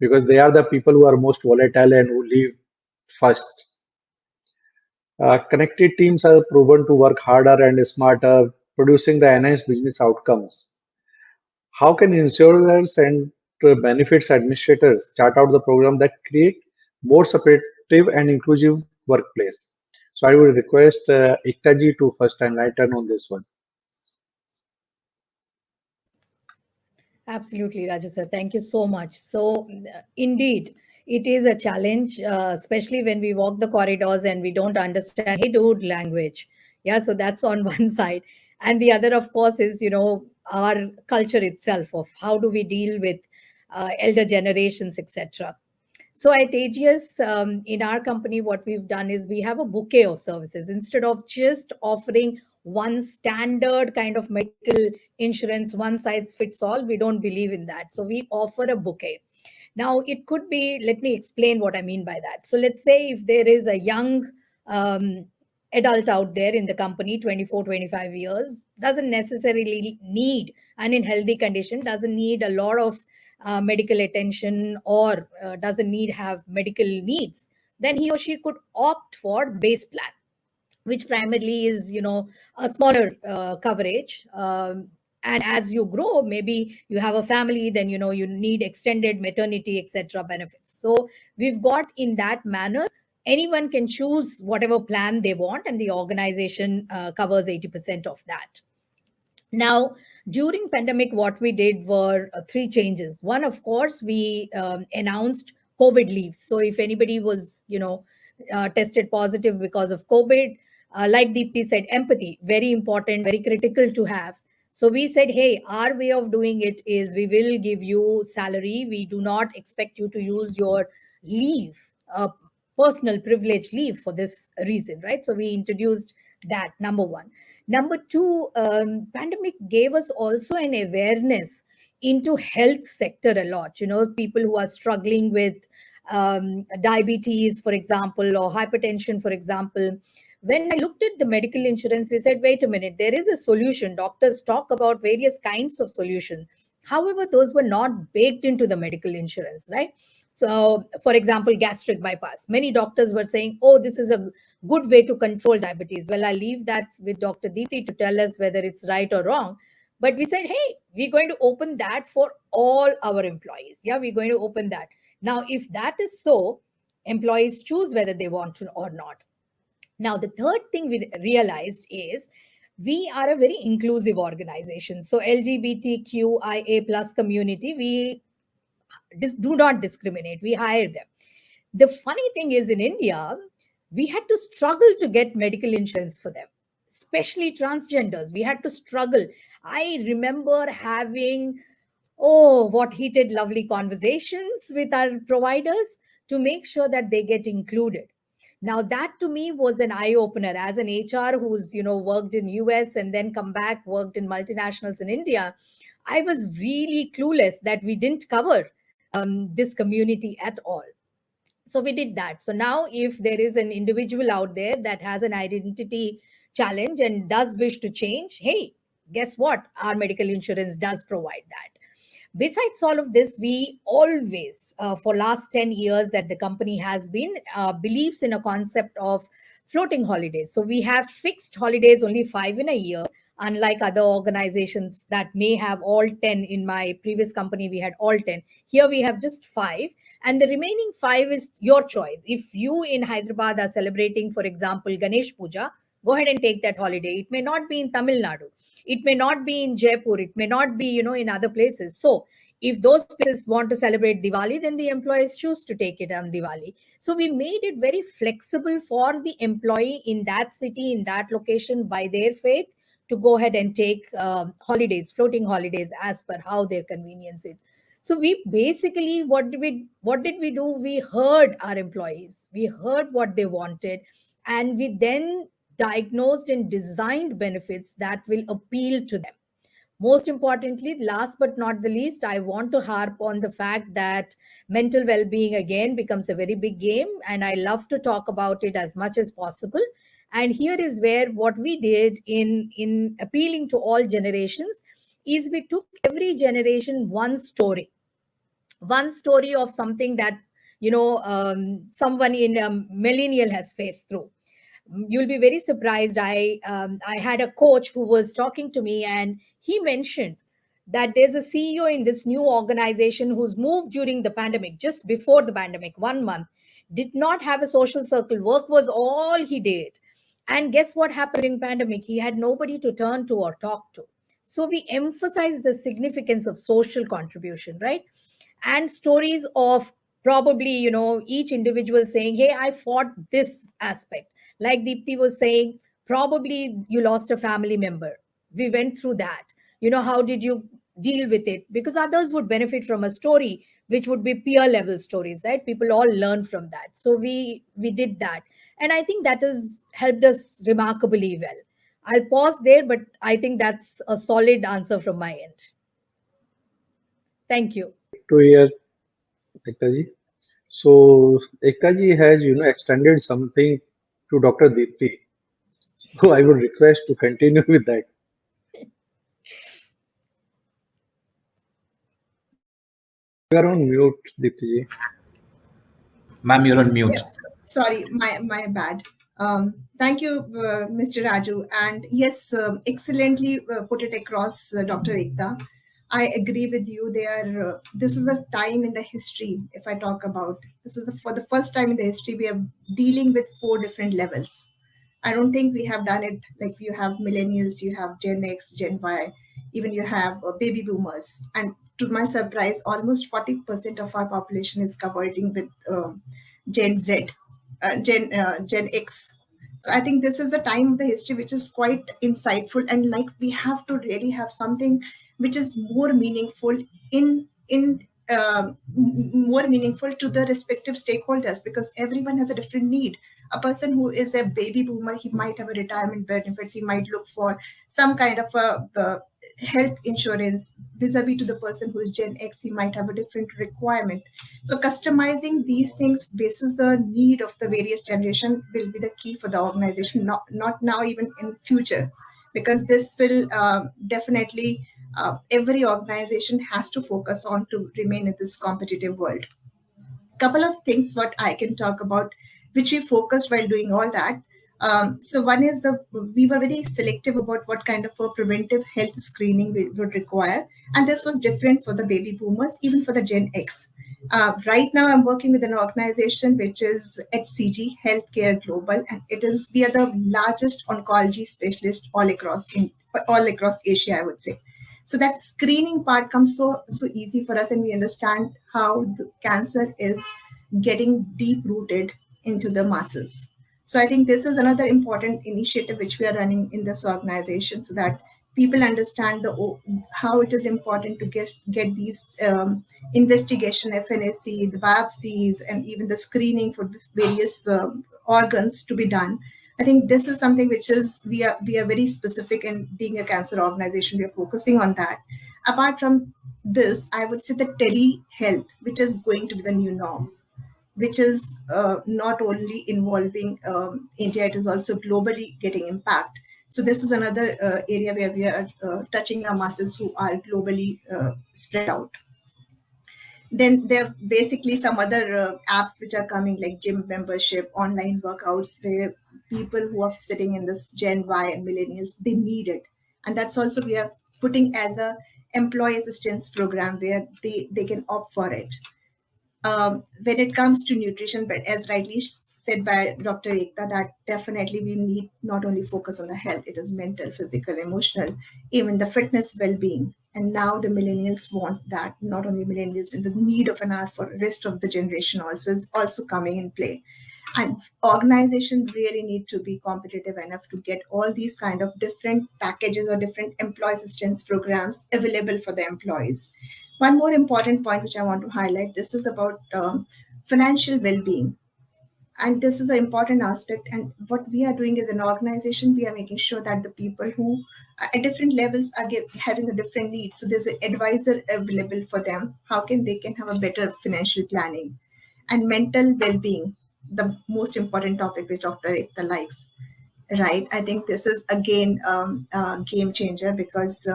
because they are the people who are most volatile and who leave first. Connected teams are proven to work harder and smarter, producing the enhanced business outcomes. How can insurers and benefits administrators chart out the program that create more supportive and inclusive workplace? So I would request Ekta ji to first enlighten on this one. Absolutely, Raju sir. Thank you so much. So, indeed, it is a challenge, especially when we walk the corridors and we don't understand, hey, dude, language. Yeah, so that's on one side. And the other, of course, is, our culture itself of how do we deal with elder generations, etc. So at AGS, in our company, what we've done is we have a bouquet of services. Instead of just offering one standard kind of medical insurance, one size fits all, we don't believe in that. So we offer a bouquet. Now, it could be, let me explain what I mean by that. So let's say if there is a young um, adult out there in the company, 24, 25 years, doesn't necessarily need, and in healthy condition, doesn't need a lot of medical attention, or doesn't need have medical needs, then he or she could opt for base plan, which primarily is, a smaller coverage. And as you grow, maybe you have a family, then you need extended maternity, etc. benefits. So we've got in that manner, anyone can choose whatever plan they want, and the organization covers 80% of that. Now, during pandemic, what we did were three changes. One, of course, we announced COVID leaves. So if anybody was, tested positive because of COVID, like Deepti said, empathy, very important, very critical to have. So we said, hey, our way of doing it is we will give you salary. We do not expect you to use your leave, personal privilege leave for this reason, right? So we introduced that, number one. Number two, pandemic gave us also an awareness into health sector a lot. People who are struggling with diabetes, for example, or hypertension, for example. When I looked at the medical insurance, we said, wait a minute, there is a solution. Doctors talk about various kinds of solutions. However, those were not baked into the medical insurance, right? So, for example, gastric bypass. Many doctors were saying, oh, this is a good way to control diabetes. Well, I leave that with Dr. Deepti to tell us whether it's right or wrong. But we said, hey, we're going to open that for all our employees. Yeah, we're going to open that. Now, if that is so, employees choose whether they want to or not. Now, the third thing we realized is we are a very inclusive organization. So LGBTQIA plus community, we do not discriminate. We hire them. The funny thing is, in India, we had to struggle to get medical insurance for them, especially transgenders. We had to struggle. I remember having, oh, what heated, lovely conversations with our providers to make sure that they get included. Now, that to me was an eye opener as an HR who's, worked in US and then come back, worked in multinationals in India. I was really clueless that we didn't cover this community at all. So we did that. So now if there is an individual out there that has an identity challenge and does wish to change, hey, guess what? Our medical insurance does provide that. Besides all of this, we always, for last 10 years that the company has been, believes in a concept of floating holidays. So we have fixed holidays, only 5 in a year, unlike other organizations that may have all 10. In my previous company, we had all 10. Here we have just 5. And the remaining 5 is your choice. If you in Hyderabad are celebrating, for example, Ganesh Puja, go ahead and take that holiday. It may not be in Tamil Nadu. It may not be in Jaipur. It may not be, in other places. So if those places want to celebrate Diwali, then the employees choose to take it on Diwali. So we made it very flexible for the employee in that city, in that location, by their faith, to go ahead and take holidays, floating holidays, as per how their convenience is. So we basically, what did we do? We heard our employees. We heard what they wanted, and we then diagnosed and designed benefits that will appeal to them. Most importantly, last but not the least, I want to harp on the fact that mental well-being again becomes a very big game, and I love to talk about it as much as possible. And here is where what we did in appealing to all generations is we took every generation one story of something that someone in a millennial has faced through. You'll be very surprised. I had a coach who was talking to me, and he mentioned that there's a CEO in this new organization who's moved during the pandemic, just before the pandemic, 1 month, did not have a social circle. Work was all he did. And guess what happened during pandemic? He had nobody to turn to or talk to. So we emphasize the significance of social contribution, right? And stories of probably, each individual saying, hey, I fought this aspect. Like Deepti was saying, probably you lost a family member. We went through that. How did you deal with it? Because others would benefit from a story, which would be peer level stories, right? People all learn from that. So we did that. And I think that has helped us remarkably well. I'll pause there, but I think that's a solid answer from my end. Thank you. To hear Ekta ji. So Ekta ji has extended something to Dr. Deepti. So I would request to continue with that. You are on mute, Dipti. Ma'am, you're on Yeah, mute. sorry, my bad. Thank you, Mr. Raju. And yes, excellently put it across, Dr. Ekta. I agree with you. This is a time in the history, if I talk about, this is for the first time in the history, we are dealing with four different levels. I don't think we have done it like you have millennials, you have Gen X, Gen Y, even you have baby boomers. And to my surprise, almost 40% of our population is converting with Gen Z, Gen X. So I think this is a time of the history which is quite insightful, and like we have to really have something which is more meaningful more meaningful to the respective stakeholders, because everyone has a different need. A person who is a baby boomer, he might have a retirement benefits, he might look for some kind of a health insurance. Vis-a-vis to the person who is Gen X, he might have a different requirement. So customizing these things basis the need of the various generation will be the key for the organization, not now, even in future, because this will definitely every organization has to focus on to remain in this competitive world. Couple of things what I can talk about, which we focused while doing all that. So one is we were very selective about what kind of a preventive health screening we would require, and this was different for the baby boomers, even for the Gen X. Right now, I'm working with an organization which is HCG Healthcare Global, and we are the largest oncology specialist all across Asia, I would say. So that screening part comes so easy for us, and we understand how the cancer is getting deep rooted into the masses. So I think this is another important initiative which we are running in this organization, so that people understand how it is important to get these investigation, FNAC, the biopsies, and even the screening for various organs to be done. I think this is something which is we are very specific, and being a cancer organization, we are focusing on that. Apart from this, I would say the telehealth, which is going to be the new norm, which is not only involving India, it is also globally getting impact. So this is another area where we are touching our masses who are globally spread out. Then there are basically some other apps which are coming, like gym membership, online workouts, where people who are sitting in this Gen Y and millennials, they need it. And that's also we are putting as a employee assistance program where they can opt for it. When it comes to nutrition, but as rightly said by Dr. Ekta, that definitely we need not only focus on the health, it is mental, physical, emotional, even the fitness, well-being. And now the millennials want that, not only millennials, and the need of an hour for rest of the generation also is also coming in play. And organizations really need to be competitive enough to get all these kind of different packages or different employee assistance programs available for the employees. One more important point which I want to highlight, this is about financial well-being. And this is an important aspect. And what we are doing as an organization, we are making sure that the people who at different levels are having a different needs. So there's an advisor available for them. How can they can have a better financial planning and mental well-being, the most important topic which Dr. Ekta likes. Right. I think this is again a game changer, because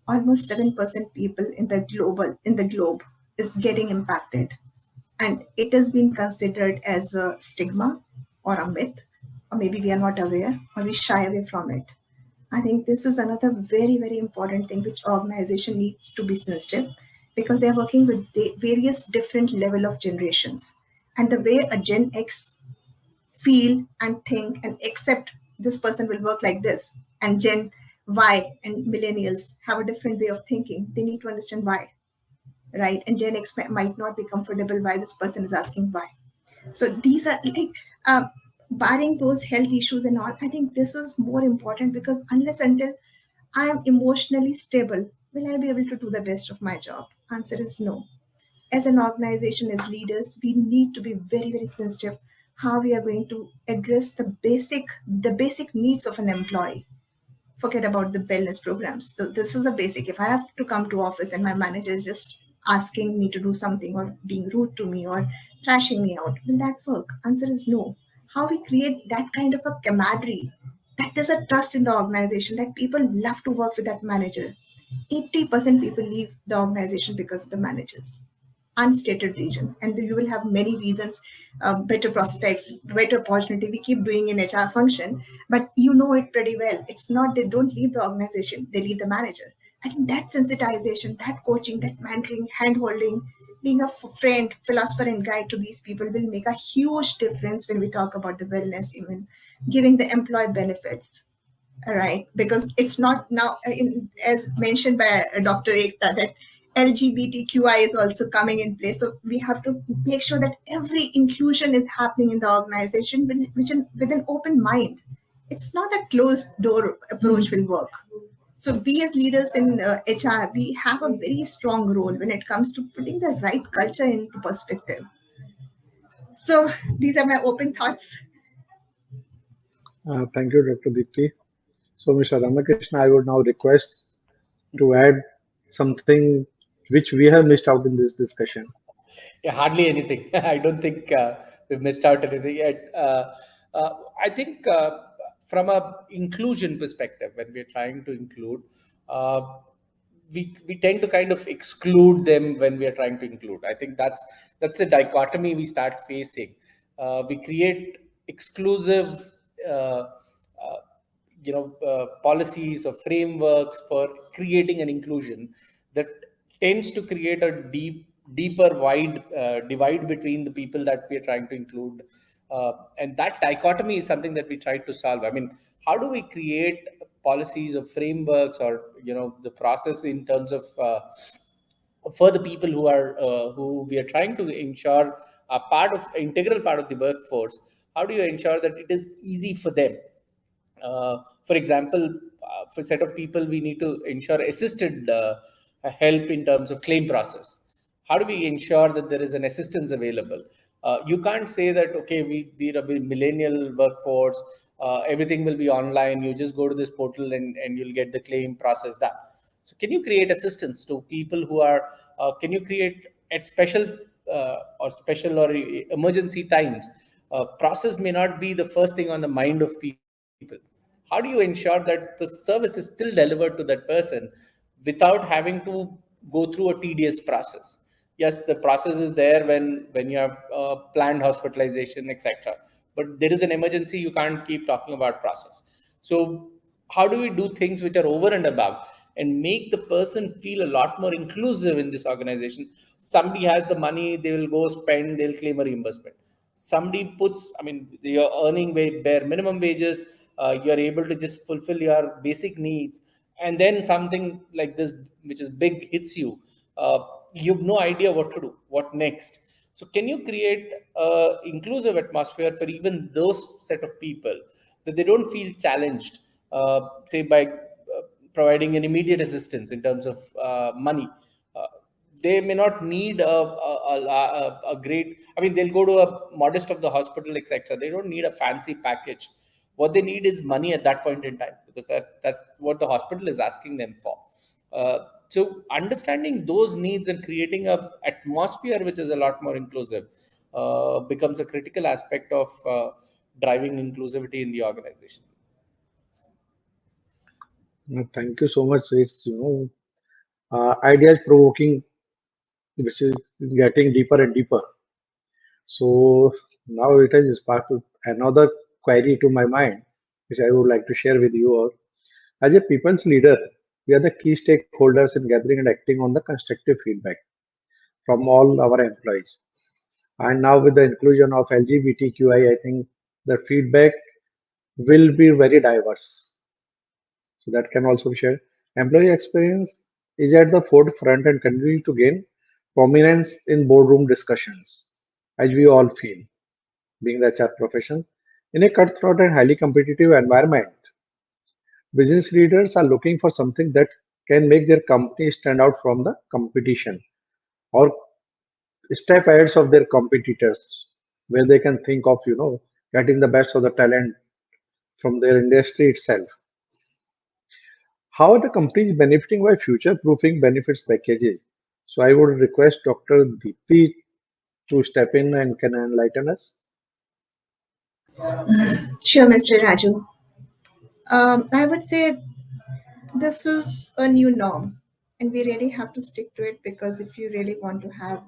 almost 7% people in the globe is getting impacted, and it has been considered as a stigma or a myth, or maybe we are not aware or we shy away from it. I think this is another very important thing which organization needs to be sensitive, because they are working with various different level of generations, and the way a Gen X feel and think and accept this person will work like this, and Gen Y and millennials have a different way of thinking, they need to understand why, right? And Gen X might not be comfortable why this person is asking why. So these are like barring those health issues and all, I think this is more important, because unless until I am emotionally stable, will I be able to do the best of my job? Answer is no. As an organization, as leaders, we need to be very sensitive how we are going to address the basic needs of an employee. Forget about the wellness programs. So this is a basic. If I have to come to office and my manager is just asking me to do something, or being rude to me, or thrashing me out, will that work? Answer is no. How we create that kind of a camaraderie that there's a trust in the organization, that people love to work with that manager. 80% people leave the organization because of the managers. Unstated reason, and you will have many reasons, better prospects, better opportunity. We keep doing in HR function, but you know it pretty well. It's not they don't leave the organization, they leave the manager. I think that sensitization, that coaching, that mentoring, hand holding, being a friend, philosopher, and guide to these people will make a huge difference when we talk about the wellness, even giving the employee benefits. All right, because it's not now, as mentioned by Dr. Ekta, that LGBTQI is also coming in place. So we have to make sure that every inclusion is happening in the organization with an open mind. It's not a closed door approach will work. So we as leaders in HR, we have a very strong role when it comes to putting the right culture into perspective. So these are my open thoughts. Thank you, Dr. Deepti. So, Mr. Ramakrishna, I would now request to add something which we have missed out in this discussion. Yeah, hardly anything. I don't think we've missed out anything yet. I think from a inclusion perspective, when we're trying to include, uh, we tend to kind of exclude them when we are trying to include. I think that's the dichotomy we start facing. We create exclusive. Uh, Policies or frameworks for creating an inclusion that tends to create a deeper wide divide between the people that we are trying to include, and that dichotomy is something that we try to solve. I mean, how do we create policies or frameworks, or the process in terms of for the people who we are trying to ensure a part of integral part of the workforce? How do you ensure that it is easy for them? For example, for a set of people, we need to ensure assisted help in terms of claim process. How do we ensure that there is an assistance available? You can't say that, okay, we're a millennial workforce, everything will be online. You just go to this portal and you'll get the claim process done. So can you create assistance to people who are, can you create at special or emergency times? Process may not be the first thing on the mind of people. How do you ensure that the service is still delivered to that person without having to go through a tedious process? Yes, the process is there when you have planned hospitalization, etc. But there is an emergency, you can't keep talking about process. So how do we do things which are over and above and make the person feel a lot more inclusive in this organization? Somebody has the money, they will go spend, they'll claim a reimbursement. Somebody puts, I mean, you're earning bare minimum wages, you're able to just fulfill your basic needs, and then something like this which is big hits you, uh, you have no idea what to do, what next. So can you create a inclusive atmosphere for even those set of people, that they don't feel challenged, say by providing an immediate assistance in terms of money? uh, they may not need a great, I mean, they'll go to a modest of the hospital, etc. They don't need a fancy package. What they need is money at that point in time, because that's what the hospital is asking them for. So understanding those needs and creating a atmosphere which is a lot more inclusive becomes a critical aspect of driving inclusivity in the organization. Thank you so much. It's ideas provoking, which is getting deeper and deeper. So now it has sparked another query to my mind, which I would like to share with you all. As a people's leader, we are the key stakeholders in gathering and acting on the constructive feedback from all our employees. And now with the inclusion of LGBTQI, I think the feedback will be very diverse. So that can also be shared. Employee experience is at the forefront and continues to gain prominence in boardroom discussions, as we all feel, being the HR profession. In a cutthroat and highly competitive environment, business leaders are looking for something that can make their company stand out from the competition or step ahead of their competitors, where they can think of, getting the best of the talent from their industry itself. How are the companies benefiting by future-proofing benefits packages? So I would request Dr. Deepti to step in and can enlighten us. Sure, Mr. Raju. I would say this is a new norm, and we really have to stick to it, because if you really want to have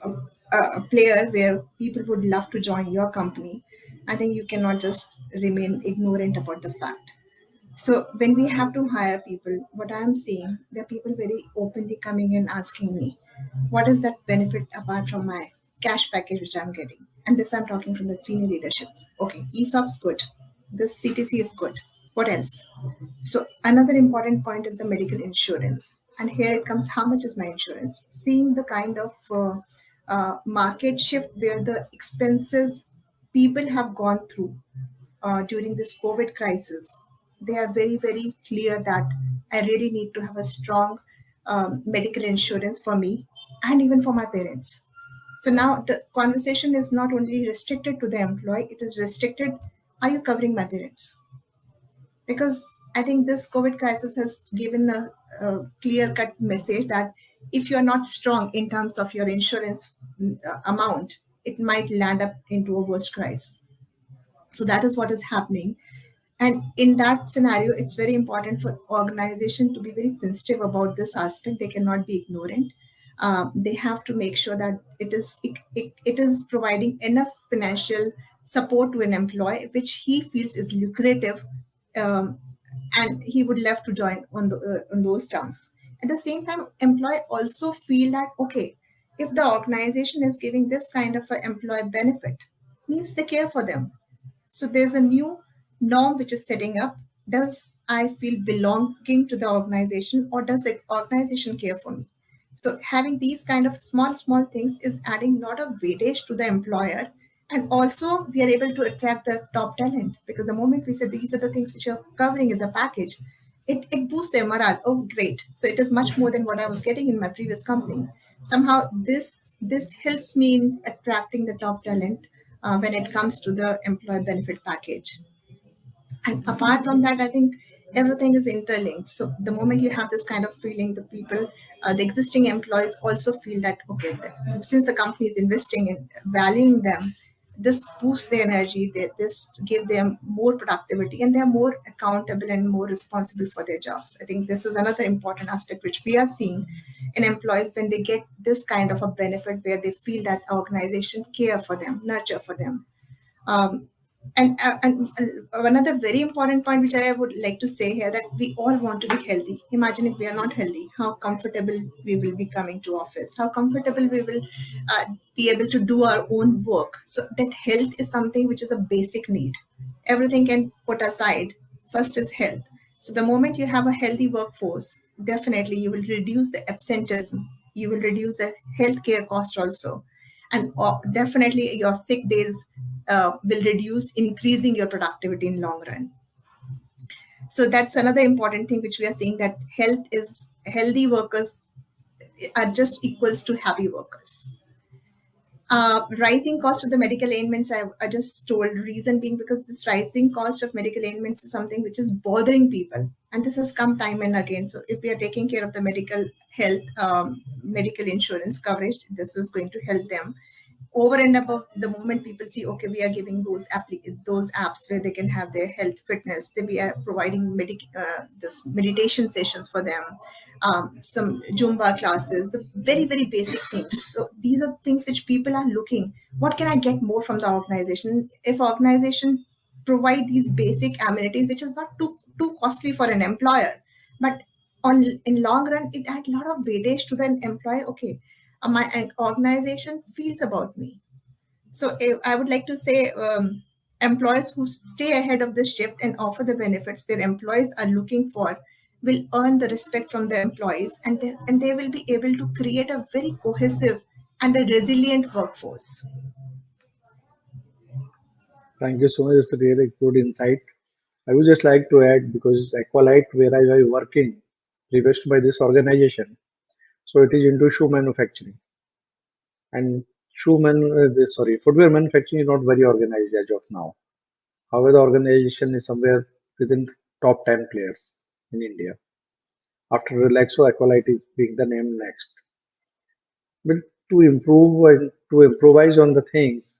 a, a player where people would love to join your company, I think you cannot just remain ignorant about the fact. So when we have to hire people, what I'm seeing, there are people very openly coming in asking me, what is that benefit apart from my cash package which I'm getting? And this I'm talking from the senior leaderships. Okay, ESOP's good. This CTC is good. What else? So another important point is the medical insurance. And here it comes, how much is my insurance? Seeing the kind of market shift where the expenses people have gone through during this COVID crisis, they are very, very clear that I really need to have a strong medical insurance for me and even for my parents. So now the conversation is not only restricted to the employee, it is restricted, are you covering my parents? Because I think this COVID crisis has given a clear cut message that if you're not strong in terms of your insurance amount, it might land up into a worst crisis. So that is what is happening. And in that scenario, it's very important for organization to be very sensitive about this aspect. They cannot be ignorant. They have to make sure that it is providing enough financial support to an employee which he feels is lucrative, um, and he would love to join on those terms. At the same time, employee also feel that, okay, if the organization is giving this kind of an employee benefit, means they care for them. So there's a new norm which is setting up. Does I feel belonging to the organization, or does the organization care for me? So having these kind of small things is adding a lot of weightage to the employer. And also we are able to attract the top talent, because the moment we say these are the things which are covering as a package, it boosts their morale. Oh, great. So it is much more than what I was getting in my previous company. Somehow this helps me in attracting the top talent when it comes to the employee benefit package. And apart from that, I think everything is interlinked. So the moment you have this kind of feeling, the people, the existing employees also feel that, okay, since the company is investing in valuing them, this boosts their energy, this give them more productivity, and they're more accountable and more responsible for their jobs. I think this is another important aspect which we are seeing in employees when they get this kind of a benefit where they feel that organization care for them, nurture for them. um, and another very important point which I would like to say here, that we all want to be healthy. Imagine if we are not healthy, how comfortable we will be coming to office, how comfortable we will be able to do our own work. So that health is something which is a basic need. Everything can put aside. First is health. So the moment you have a healthy workforce, definitely you will reduce the absenteeism. You will reduce the healthcare cost also, and definitely your sick days will reduce, increasing your productivity in long run. So that's another important thing which we are seeing, that healthy workers are just equals to happy workers. Rising cost of the medical ailments, I just told, reason being because this rising cost of medical ailments is something which is bothering people, and this has come time and again. So if we are taking care of the medical health, medical insurance coverage, this is going to help them. Over and above, the moment people see, okay, we are giving those apps where they can have their health fitness, then we are providing this meditation sessions for them, some Zumba classes, the very, very basic things. So these are things which people are looking, what can I get more from the organization? If organization provide these basic amenities, which is not too costly for an employer, but on in long run, it add a lot of weightage to the employee. Okay, my organization feels about me. So I would like to say, employers who stay ahead of the shift and offer the benefits their employees are looking for will earn the respect from the employees, and they will be able to create a very cohesive and a resilient workforce. Thank you so much. It's a really good insight. I would just like to add, because Aqualite, where I was working, requested by this organization, so it is into shoe manufacturing. And footwear manufacturing is not very organized as of now. However, the organization is somewhere within top 10 players in India. After Relaxo, Aqualite is being the name next. But to improve and to improvise on the things,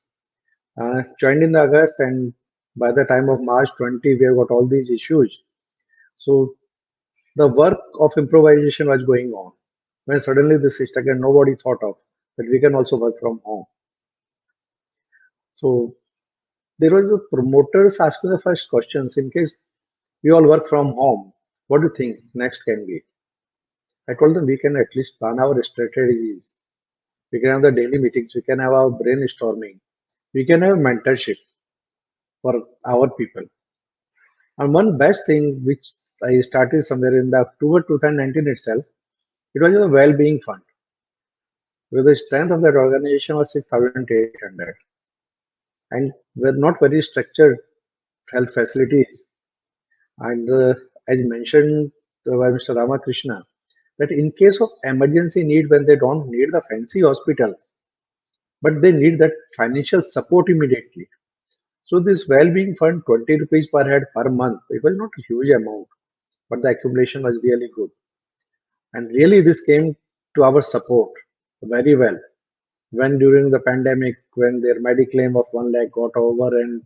joined in the August, and By the time of March 20, we have got all these issues. So the work of improvisation was going on. When suddenly this is again nobody thought of that we can also work from home. So there was the promoters asking the first questions in case we all work from home. What do you think next can be? I told them we can at least plan our strategies. We can have the daily meetings. We can have our brainstorming. We can have mentorship for our people. And one best thing which I started somewhere in the October 2019 itself, it was a well-being fund. Where the strength of that organization was 6,800, and were not very structured health facilities. And as mentioned by Mr. Ramakrishna, that in case of emergency need, when they don't need the fancy hospitals, but they need that financial support immediately. So this well-being fund, 20 rupees per head per month, it was not a huge amount, but the accumulation was really good. And really this came to our support very well. When during the pandemic, when their mediclaim of 1 lakh got over and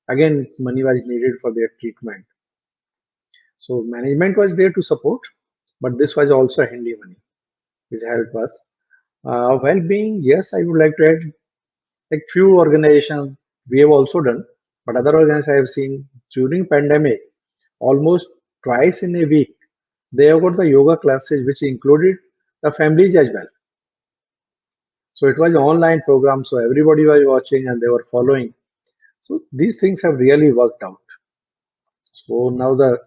again money was needed for their treatment. So management was there to support, but this was also handy money, which helped us. Well-being, yes, I would like to add like few organizations we have also done, but other organizations I have seen during pandemic, almost twice in a week, they have got the yoga classes which included the families as well. So it was an online program, so everybody was watching and they were following. So these things have really worked out. So now the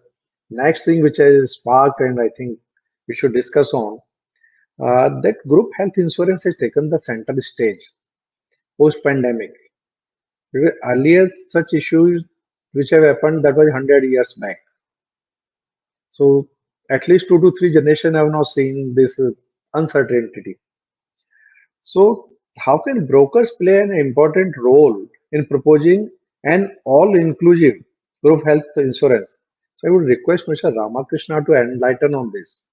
next thing which has sparked and I think we should discuss on that group health insurance has taken the center stage post pandemic. Earlier such issues which have happened that was 100 years back. So at least 2 to 3 generations have now seen this uncertainty. So how can brokers play an important role in proposing an all-inclusive group health insurance? So I would request Mr. Ramakrishna to enlighten on this.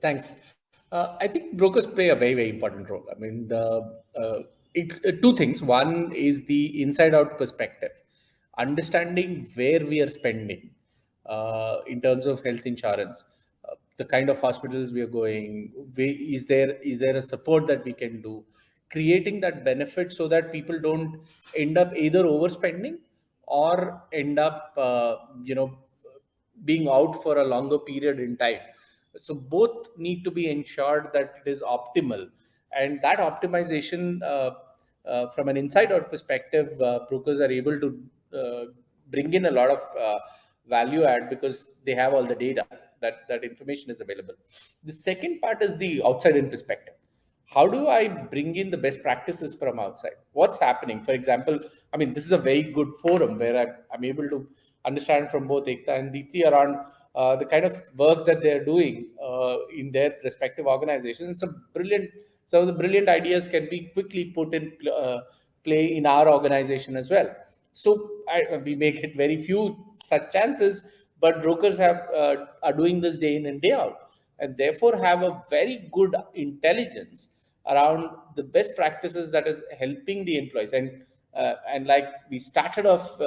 Thanks. I think brokers play a very, very important role. I mean, it's two things. One is the inside out perspective, understanding where we are spending in terms of health insurance, the kind of hospitals we are going. Is there a support that we can do, creating that benefit so that people don't end up either overspending or end up being out for a longer period in time. So both need to be ensured that it is optimal, and that optimization from an inside out perspective, brokers are able to bring in a lot of value add because they have all the data. That information is available. The second part is the outside in perspective. How do I bring in the best practices from outside? What's happening? For example, I mean, this is a very good forum where I'm able to understand from both Ekta and Deepthi around the kind of work that they're doing in their respective organizations. Some of the brilliant ideas can be quickly put in play in our organization as well. So we make it very few such chances, but brokers are doing this day in and day out, and therefore have a very good intelligence around the best practices that is helping the employees. And like we started off,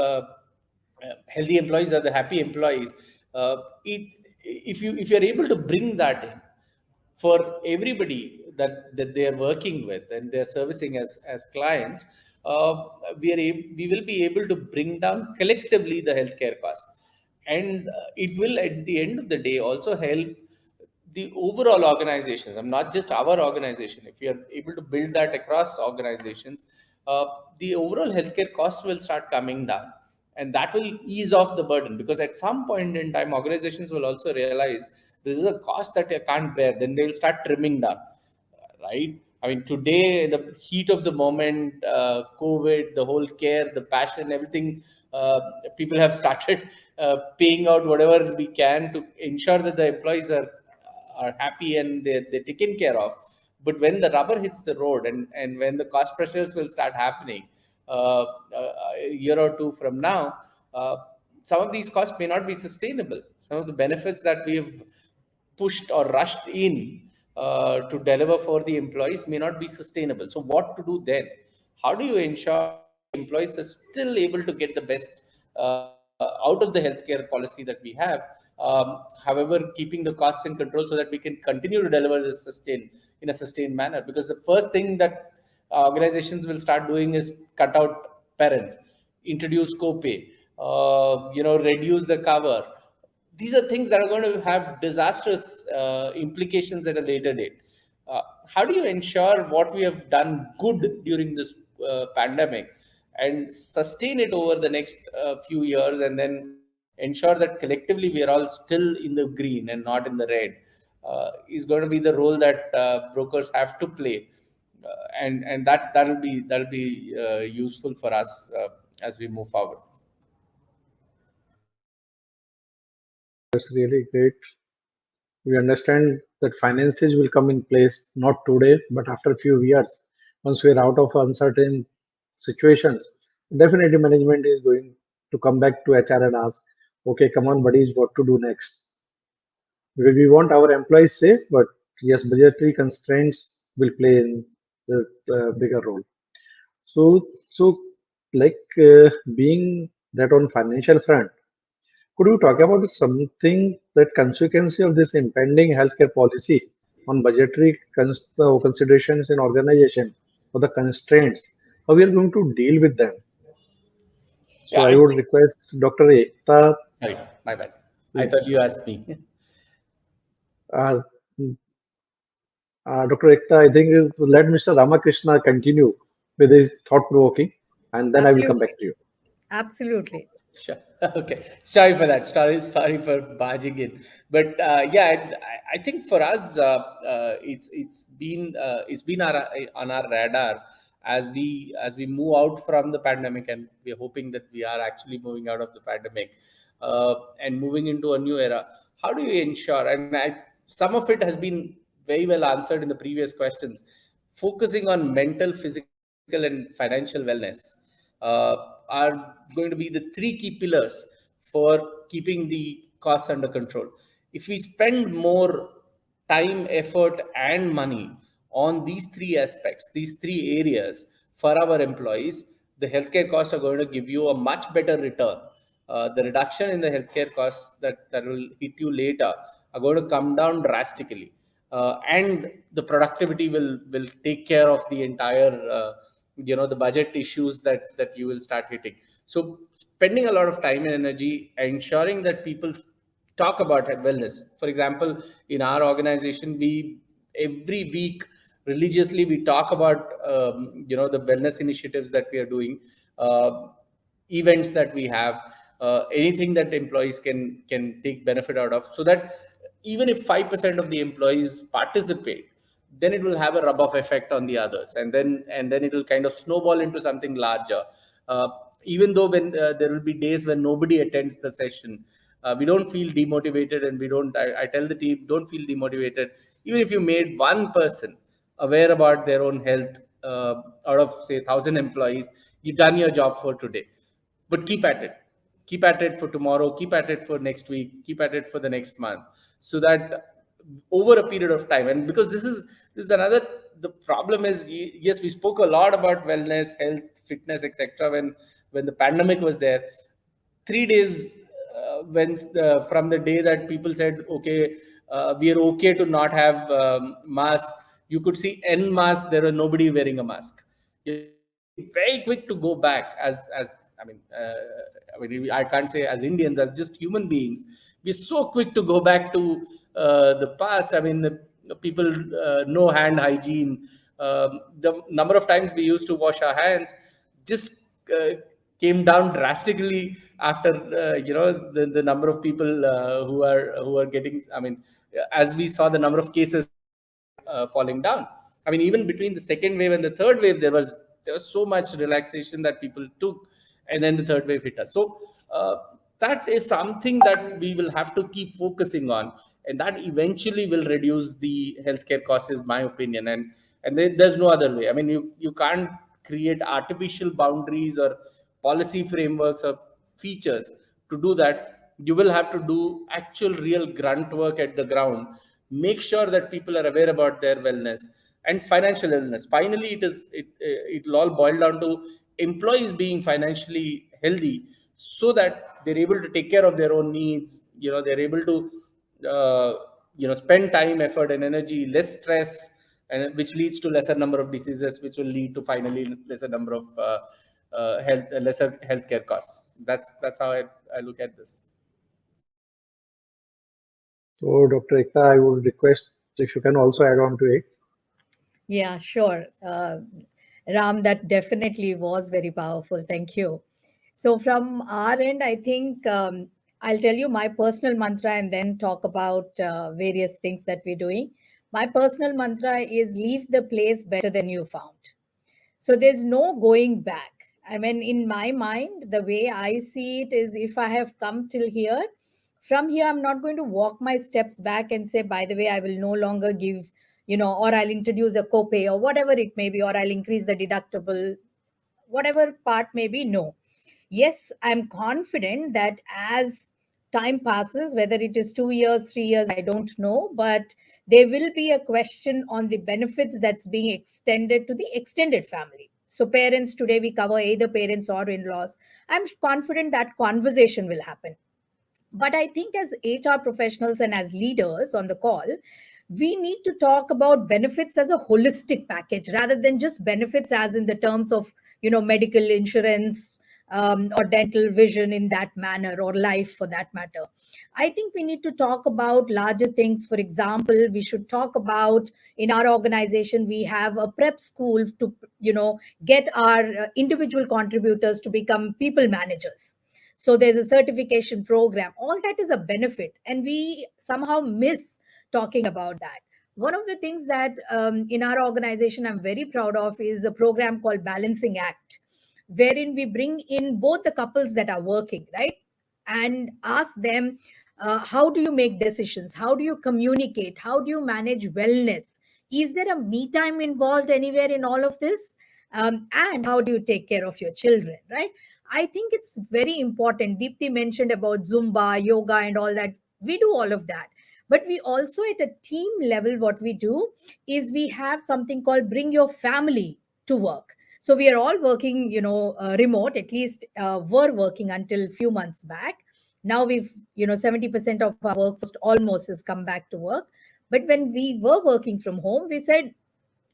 healthy employees are the happy employees. If you're able to bring that in for everybody that they are working with and they're servicing as clients, we will be able to bring down collectively the healthcare cost, and it will at the end of the day also help the overall organizations, and not just our organization. If we are able to build that across organizations, the overall healthcare costs will start coming down, and that will ease off the burden, because at some point in time organizations will also realize this is a cost that they can't bear. Then they will start trimming down, right? I mean, today, the heat of the moment, COVID, the whole care, the passion, everything, people have started paying out whatever we can to ensure that the employees are happy and they're taken care of. But when the rubber hits the road, and when the cost pressures will start happening a year or two from now, some of these costs may not be sustainable. Some of the benefits that we've pushed or rushed in to deliver for the employees may not be sustainable. So what to do then? How do you ensure that employees are still able to get the best out of the healthcare policy that we have. However, keeping the costs in control so that we can continue to deliver this in a sustained manner. Because the first thing that organizations will start doing is cut out parents, introduce copay, reduce the cover. These are things that are going to have disastrous implications at a later date. How do you ensure what we have done good during this pandemic and sustain it over the next few years, and then ensure that collectively we are all still in the green and not in the red? Is going to be the role that brokers have to play, and that'll be useful for us as we move forward. That's really great. We understand that finances will come in place not today, but after a few years, once we are out of uncertain situations. Definitely, management is going to come back to HR and ask, okay, come on, buddies, what to do next? Because we want our employees safe, but yes, budgetary constraints will play in the bigger role. So like being that on financial front, could you talk about something that consequence of this impending healthcare policy on budgetary considerations in organization or the constraints? How we are going to deal with them? So Yeah, I I would think. request Dr. Ekta, Sorry, my bad. I thought you asked me. uh, Dr. Ekta, I think let Mr. Ramakrishna continue with his thought provoking, and then I will come back Absolutely. to you. Absolutely. Sure. Okay. Sorry for that. Sorry for barging in. But yeah, I think for us, it's been on our radar as we move out from the pandemic, and we're hoping that we are actually moving out of the pandemic and moving into a new era. How do you ensure? And some of it has been very well answered in the previous questions. Focusing on mental, physical, and financial wellness are going to be the three key pillars for keeping the costs under control. If we spend more time, effort, and money on these three aspects, these three areas for our employees, the healthcare costs are going to give you a much better return. The reduction in the healthcare costs that will hit you later are going to come down drastically, and the productivity will take care of the entire the budget issues that you will start hitting. So spending a lot of time and energy ensuring that people talk about wellness. For example, in our organization, we every week religiously we talk about the wellness initiatives that we are doing, uh, events that we have, anything that employees can take benefit out of, so that even if 5% of the employees participate, then it will have a rub-off effect on the others, and then it will kind of snowball into something larger. uh, Even though when there will be days when nobody attends the session, we don't feel demotivated, and I tell the team, don't feel demotivated. Even if you made one person aware about their own health, out of say 1,000 employees, you've done your job for today. But keep at it for tomorrow, keep at it for next week, keep at it for the next month, so that over a period of time. And because this is another, the problem is, yes, we spoke a lot about wellness, health, fitness, etc. when the pandemic was there. 3 days, from the day that people said, okay, we are okay to not have masks, you could see en masse there was nobody wearing a mask. You're very quick to go back, as I mean, I can't say as Indians, as just human beings, we're so quick to go back to the past. I mean, the people, no hand hygiene, the number of times we used to wash our hands just uh, came down drastically after the number of people who are getting, I mean, as we saw the number of cases falling down. I mean, even between the second wave and the third wave, there was so much relaxation that people took, and then the third wave hit us. So that is something that we will have to keep focusing on, and that eventually will reduce the healthcare costs, is my opinion. And there's no other way. I mean, you can't create artificial boundaries or policy frameworks or features to do that. You will have to do actual real grunt work at the ground. Make sure that people are aware about their wellness and financial wellness. Finally, it'll all boil down to employees being financially healthy, so that they're able to take care of their own needs. They're able to uh, spend time, effort, and energy, less stress, and which leads to lesser number of diseases, which will lead to finally lesser number of lesser healthcare costs. That's how I look at this. So, Dr. Ekta, I would request if you can also add on to it. Yeah, sure. Ram, that definitely was very powerful. Thank you. So, from our end, I think I'll tell you my personal mantra and then talk about various things that we're doing. My personal mantra is leave the place better than you found. So there's no going back. I mean, in my mind, the way I see it is if I have come till here, from here, I'm not going to walk my steps back and say, by the way, I will no longer give, or I'll introduce a copay or whatever it may be, or I'll increase the deductible, whatever part may be. No. Yes, I'm confident that as time passes, whether it is 2 years, 3 years, I don't know, but there will be a question on the benefits that's being extended to the extended family. So, parents, today we cover either parents or in laws. I'm confident that conversation will happen. But I think as HR professionals and as leaders on the call, we need to talk about benefits as a holistic package rather than just benefits as in the terms of, medical insurance, or dental vision in that manner, or life for that matter. I think we need to talk about larger things. For example, we should talk about in our organization, we have a prep school to, get our individual contributors to become people managers. So there's a certification program. All that is a benefit, and we somehow miss talking about that. One of the things that in our organization I'm very proud of is a program called Balancing Act, wherein we bring in both the couples that are working, right? And ask them, how do you make decisions? How do you communicate? How do you manage wellness? Is there a me time involved anywhere in all of this? And how do you take care of your children, right? I think it's very important. Deepthi mentioned about Zumba, yoga, and all that. We do all of that. But we also, at a team level, what we do is we have something called Bring Your Family to Work. So we are all working, remote, at least were working until few months back. Now we've, 70% of our workforce almost has come back to work. But when we were working from home, we said,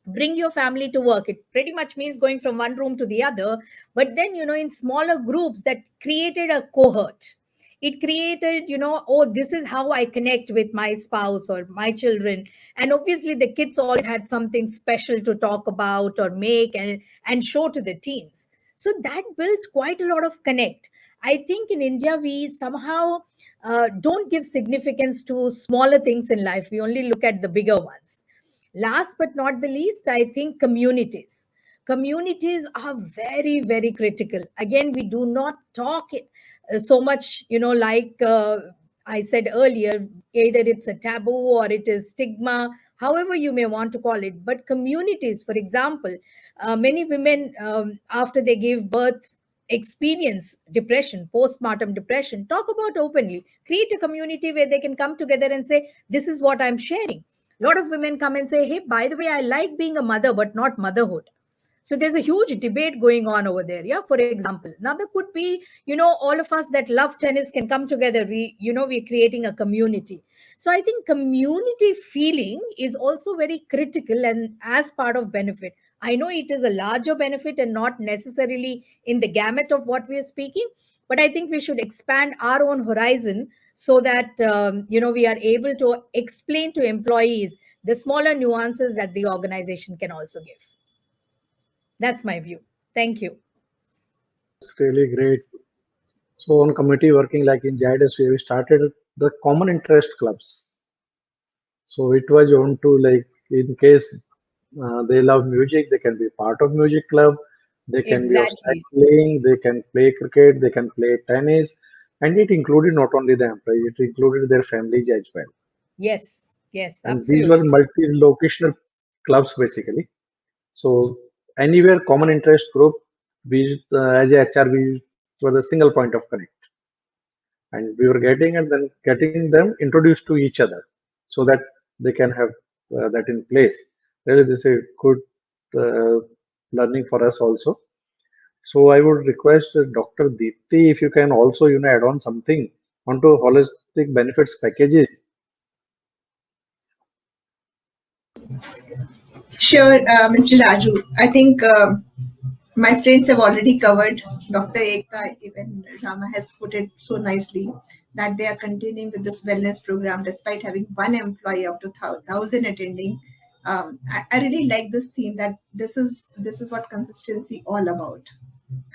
bring your family to work. It pretty much means going from one room to the other, but then, in smaller groups, that created a cohort. It created, oh, this is how I connect with my spouse or my children. And obviously the kids always had something special to talk about or make and show to the teams. So that built quite a lot of connect. I think in India we somehow don't give significance to smaller things in life. We only look at the bigger ones. Last but not the least, I think communities. Communities are very, very critical. Again, we do not talk so much, like I said earlier, either it's a taboo or it is stigma, however you may want to call it. But communities, for example, many women, after they give birth, experience depression, postpartum depression, talk about openly, create a community where they can come together and say, this is what I'm sharing. A lot of women come and say, hey, by the way, I like being a mother, but not motherhood. So there's a huge debate going on over there. Yeah, for example, another could be, all of us that love tennis can come together. We're creating a community. So I think community feeling is also very critical and as part of benefit. I know it is a larger benefit and not necessarily in the gamut of what we are speaking, but I think we should expand our own horizon so that we are able to explain to employees the smaller nuances that the organization can also give. That's my view. Thank you. It's really great. So, on community working, like in JIDS, we have started the common interest clubs. So, it was on to like in case they love music, they can be part of music club. They can be of Exactly. cycling. They can play cricket. They can play tennis, and it included not only the employees, it included their families as well. Yes. Yes. And these were Absolutely. multi-locational clubs basically. So anywhere common interest group, we as a HR, we were the single point of connect, and we were getting and then getting them introduced to each other, so that they can have that in place. Really, this is a good uh, learning for us also. So I would request Dr. Deepti if you can also add on something onto holistic benefits packages. Sure, Mr. Raju. I think my friends have already covered. Dr. Ekta, even Rama has put it so nicely that they are continuing with this wellness program despite having one employee out of thousand attending. I really like this theme that this is what consistency all about,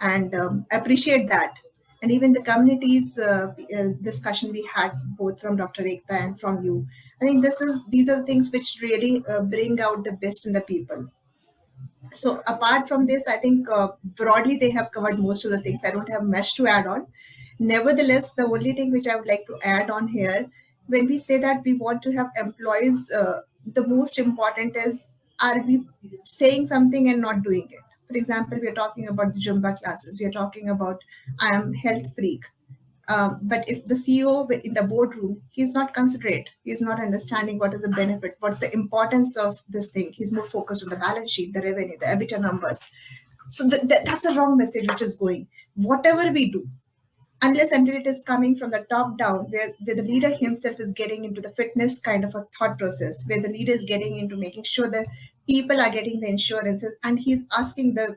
and appreciate that. And even the communities discussion we had both from Dr. Ekta and from you, I think these are things which really bring out the best in the people. So apart from this, I think broadly they have covered most of the things. I don't have much to add on. Nevertheless, the only thing which I would like to add on here, when we say that we want to have employees, the most important is, are we saying something and not doing it? For example, we are talking about the Zumba classes. We are talking about I am health freak. But if the CEO in the boardroom, he's not considerate, he's not understanding what is the benefit, what's the importance of this thing. He's more focused on the balance sheet, the revenue, the EBITDA numbers. So that's a wrong message which is going. Whatever we do, unless until it is coming from the top down, where the leader himself is getting into the fitness kind of a thought process, where the leader is getting into making sure that people are getting the insurances, and he's asking the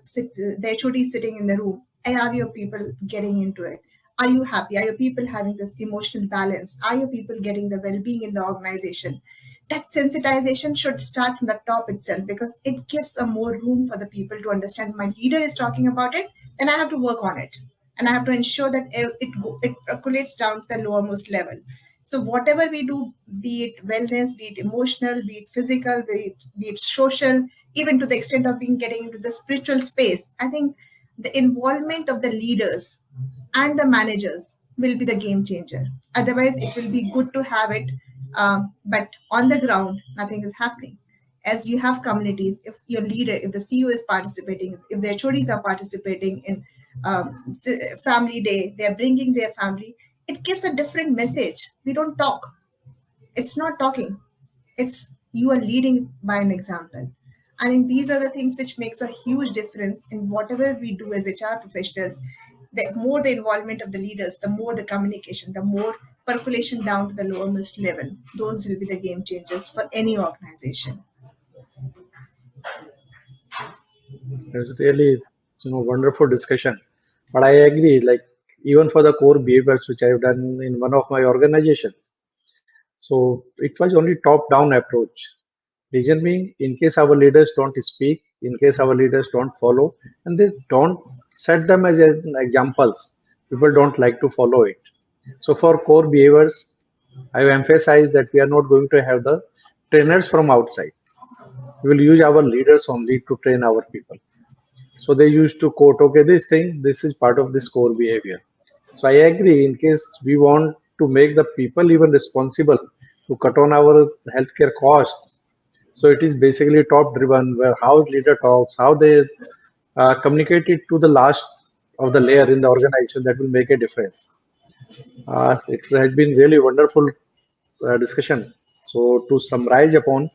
HOD sitting in the room, are your people getting into it? Are you happy? Are your people having this emotional balance? Are your people getting the well-being in the organization? That sensitization should start from the top itself, because it gives a more room for the people to understand my leader is talking about it, then I have to work on it, and I have to ensure that it percolates down to the lowermost level. So whatever we do, be it wellness, be it emotional, be it physical, be it social, even to the extent of being getting into the spiritual space, I think the involvement of the leaders and the managers will be the game changer. Otherwise, it will be good to have it, but on the ground, nothing is happening. As you have communities, if your leader, if the CEO is participating, if their HODs are participating in family day, they are bringing their family, it gives a different message. We don't talk. It's not talking. It's you are leading by an example. I think these are the things which makes a huge difference in whatever we do as HR professionals. The more the involvement of the leaders, the more the communication, the more percolation down to the lowermost level. Those will be the game changers for any organization. It's really wonderful discussion. But I agree, like even for the core behaviors which I've done in one of my organizations. So it was only top-down approach. Reason being, in case our leaders don't speak, in case our leaders don't follow, and they don't set them as examples, people don't like to follow it. So for core behaviors, I have emphasized that we are not going to have the trainers from outside. We will use our leaders only to train our people. So they used to quote, okay, this is part of this core behavior. So I agree, in case we want to make the people even responsible to cut on our healthcare costs. So it is basically top driven, where how leader talks, how they communicate it to the last of the layer in the organization, that will make a difference. It has been really wonderful discussion. So to summarize upon,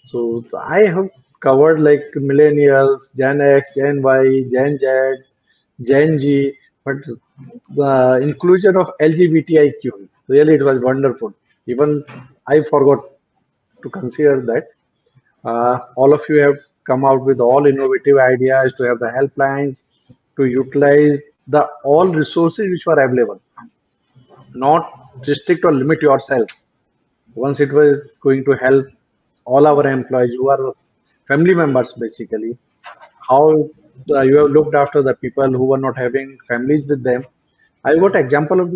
so I have covered like millennials, Gen X, Gen Y, Gen Z, Gen G, but the inclusion of LGBTIQ, really it was wonderful. Even I forgot to consider that. All of you have come out with all innovative ideas to have the helplines, to utilize the all resources which were available, not restrict or limit yourselves. Once it was going to help all our employees who are family members basically, how you have looked after the people who were not having families with them. I got example of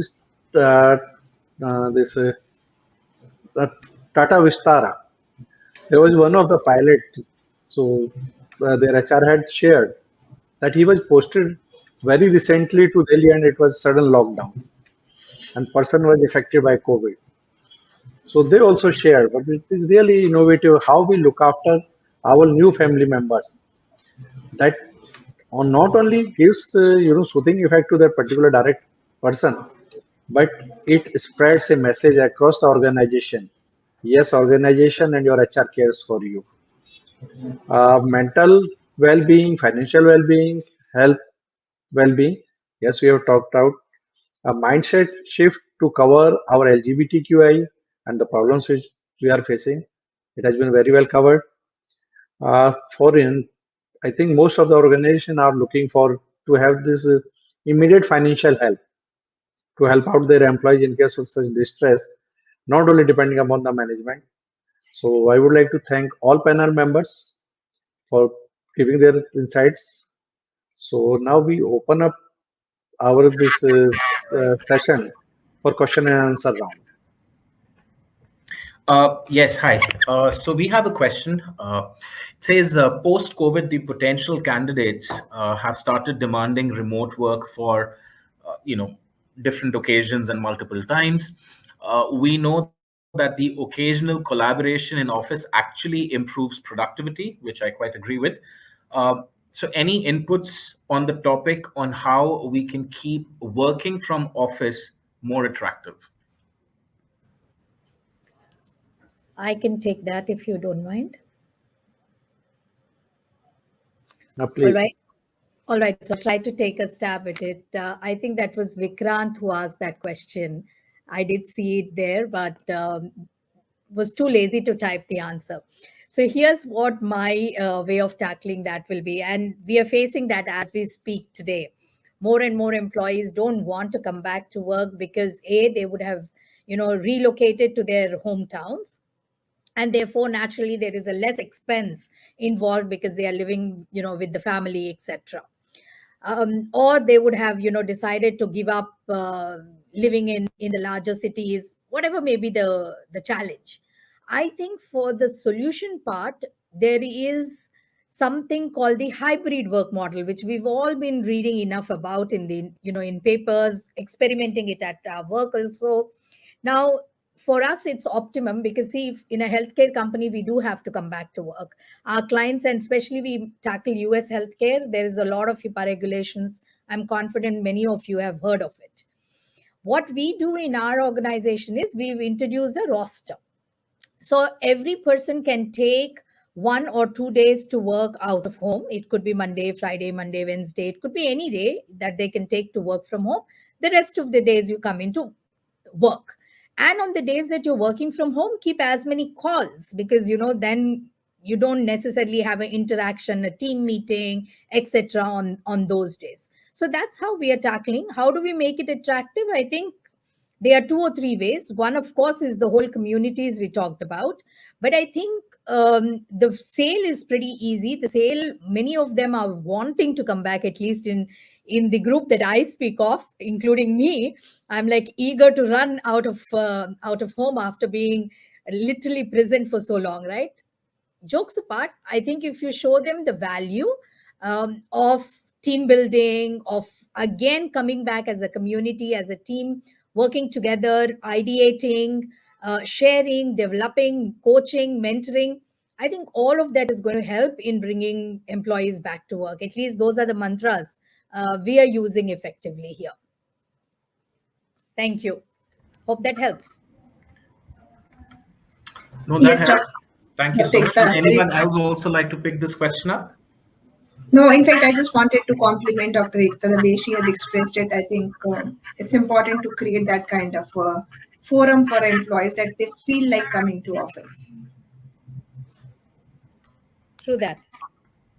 uh, this uh, Tata Vistara. There was one of the pilot, so their HR had shared that he was posted very recently to Delhi and it was sudden lockdown and person was affected by COVID. So they also shared, but it is really innovative how we look after our new family members. That not only gives soothing effect to that particular direct person, but it spreads a message across the organization. Yes, organization and your HR cares for you. Mental well-being, financial well-being, health well-being. Yes, we have talked out a mindset shift to cover our LGBTQI and the problems which we are facing. It has been very well covered. I think most of the organization are looking for to have this immediate financial help to help out their employees in case of such distress, not only depending upon the management. So I would like to thank all panel members for giving their insights. So now we open up our this session for question and answer round. Yes, hi. So we have a question. It says, post-COVID, the potential candidates have started demanding remote work for, different occasions and multiple times. We know that the occasional collaboration in office actually improves productivity, which I quite agree with. Uh, so any inputs on the topic on how we can keep working from office more attractive? I can take that if you don't mind. Now, All please. right. All right, so I'll try to take a stab at it. I think that was Vikrant who asked that question. I did see it there, but was too lazy to type the answer. So here's what my way of tackling that will be. And we are facing that as we speak today. More and more employees don't want to come back to work because A, they would have, relocated to their hometowns, and therefore naturally there is a less expense involved because they are living with the family, etc. Or they would have decided to give up living in the larger cities, whatever may be the challenge. I think for the solution part, there is something called the hybrid work model, which we've all been reading enough about in the in papers, experimenting it at our work also. Now, for us it's optimum because see, if in a healthcare company we do have to come back to work, our clients, and especially we tackle US healthcare, there is a lot of HIPAA regulations. I'm confident many of you have heard of it. What we do in our organization is we've introduced a roster. So every person can take 1 or 2 days to work out of home. It could be Monday, Friday, Monday, Wednesday. It could be any day that they can take to work from home. The rest of the days you come into work. And on the days that you're working from home, keep as many calls because then you don't necessarily have an interaction, a team meeting, etc. on those days. So that's how we are tackling. How do we make it attractive? I think there are 2 or 3 ways. One, of course, is the whole communities we talked about. But I think the sale is pretty easy. The sale, many of them are wanting to come back, at least in the group that I speak of, including me. I'm like eager to run out of home after being literally present for so long, right? Jokes apart, I think if you show them the value of team building, of again coming back as a community, as a team, working together, ideating, sharing, developing, coaching, mentoring, I think all of that is going to help in bringing employees back to work. At least those are the mantras we are using effectively here. Thank you. Hope that helps. No, that Yes, helps. Thank you so much. Would Dr. anyone else also like to pick this question up? No, in fact, I just wanted to compliment Dr. Ekta the way she has expressed it. I think it's important to create that kind of forum for employees that they feel like coming to office. True that.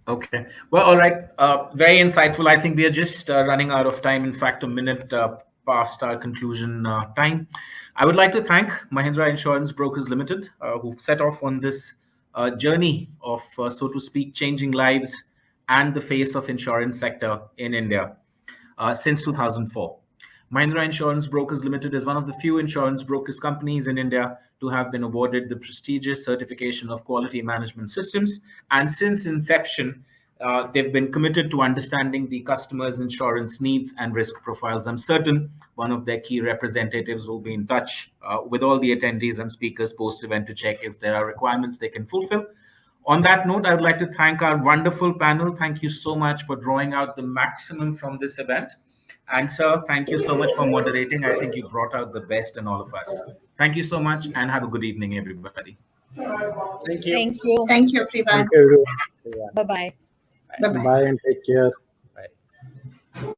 Okay. Well, all right. Very insightful. I think we are just running out of time. In fact, a minute past our conclusion time. I would like to thank Mahindra Insurance Brokers Limited, who set off on this journey of, so to speak, changing lives and the face of insurance sector in India since 2004. Mahindra Insurance Brokers Limited is one of the few insurance brokers companies in India to have been awarded the prestigious certification of quality management systems. And since inception, they've been committed to understanding the customer's insurance needs and risk profiles. I'm certain one of their key representatives will be in touch with all the attendees and speakers post event to check if there are requirements they can fulfill. On that note, I would like to thank our wonderful panel. Thank you so much for drawing out the maximum from this event. And sir, thank you so much for moderating. I think you brought out the best in all of us. Thank you so much and have a good evening, everybody. Thank you. Thank you. Thank you, Thank everyone. you, everyone. Bye bye. Bye bye. Bye and take care. Bye.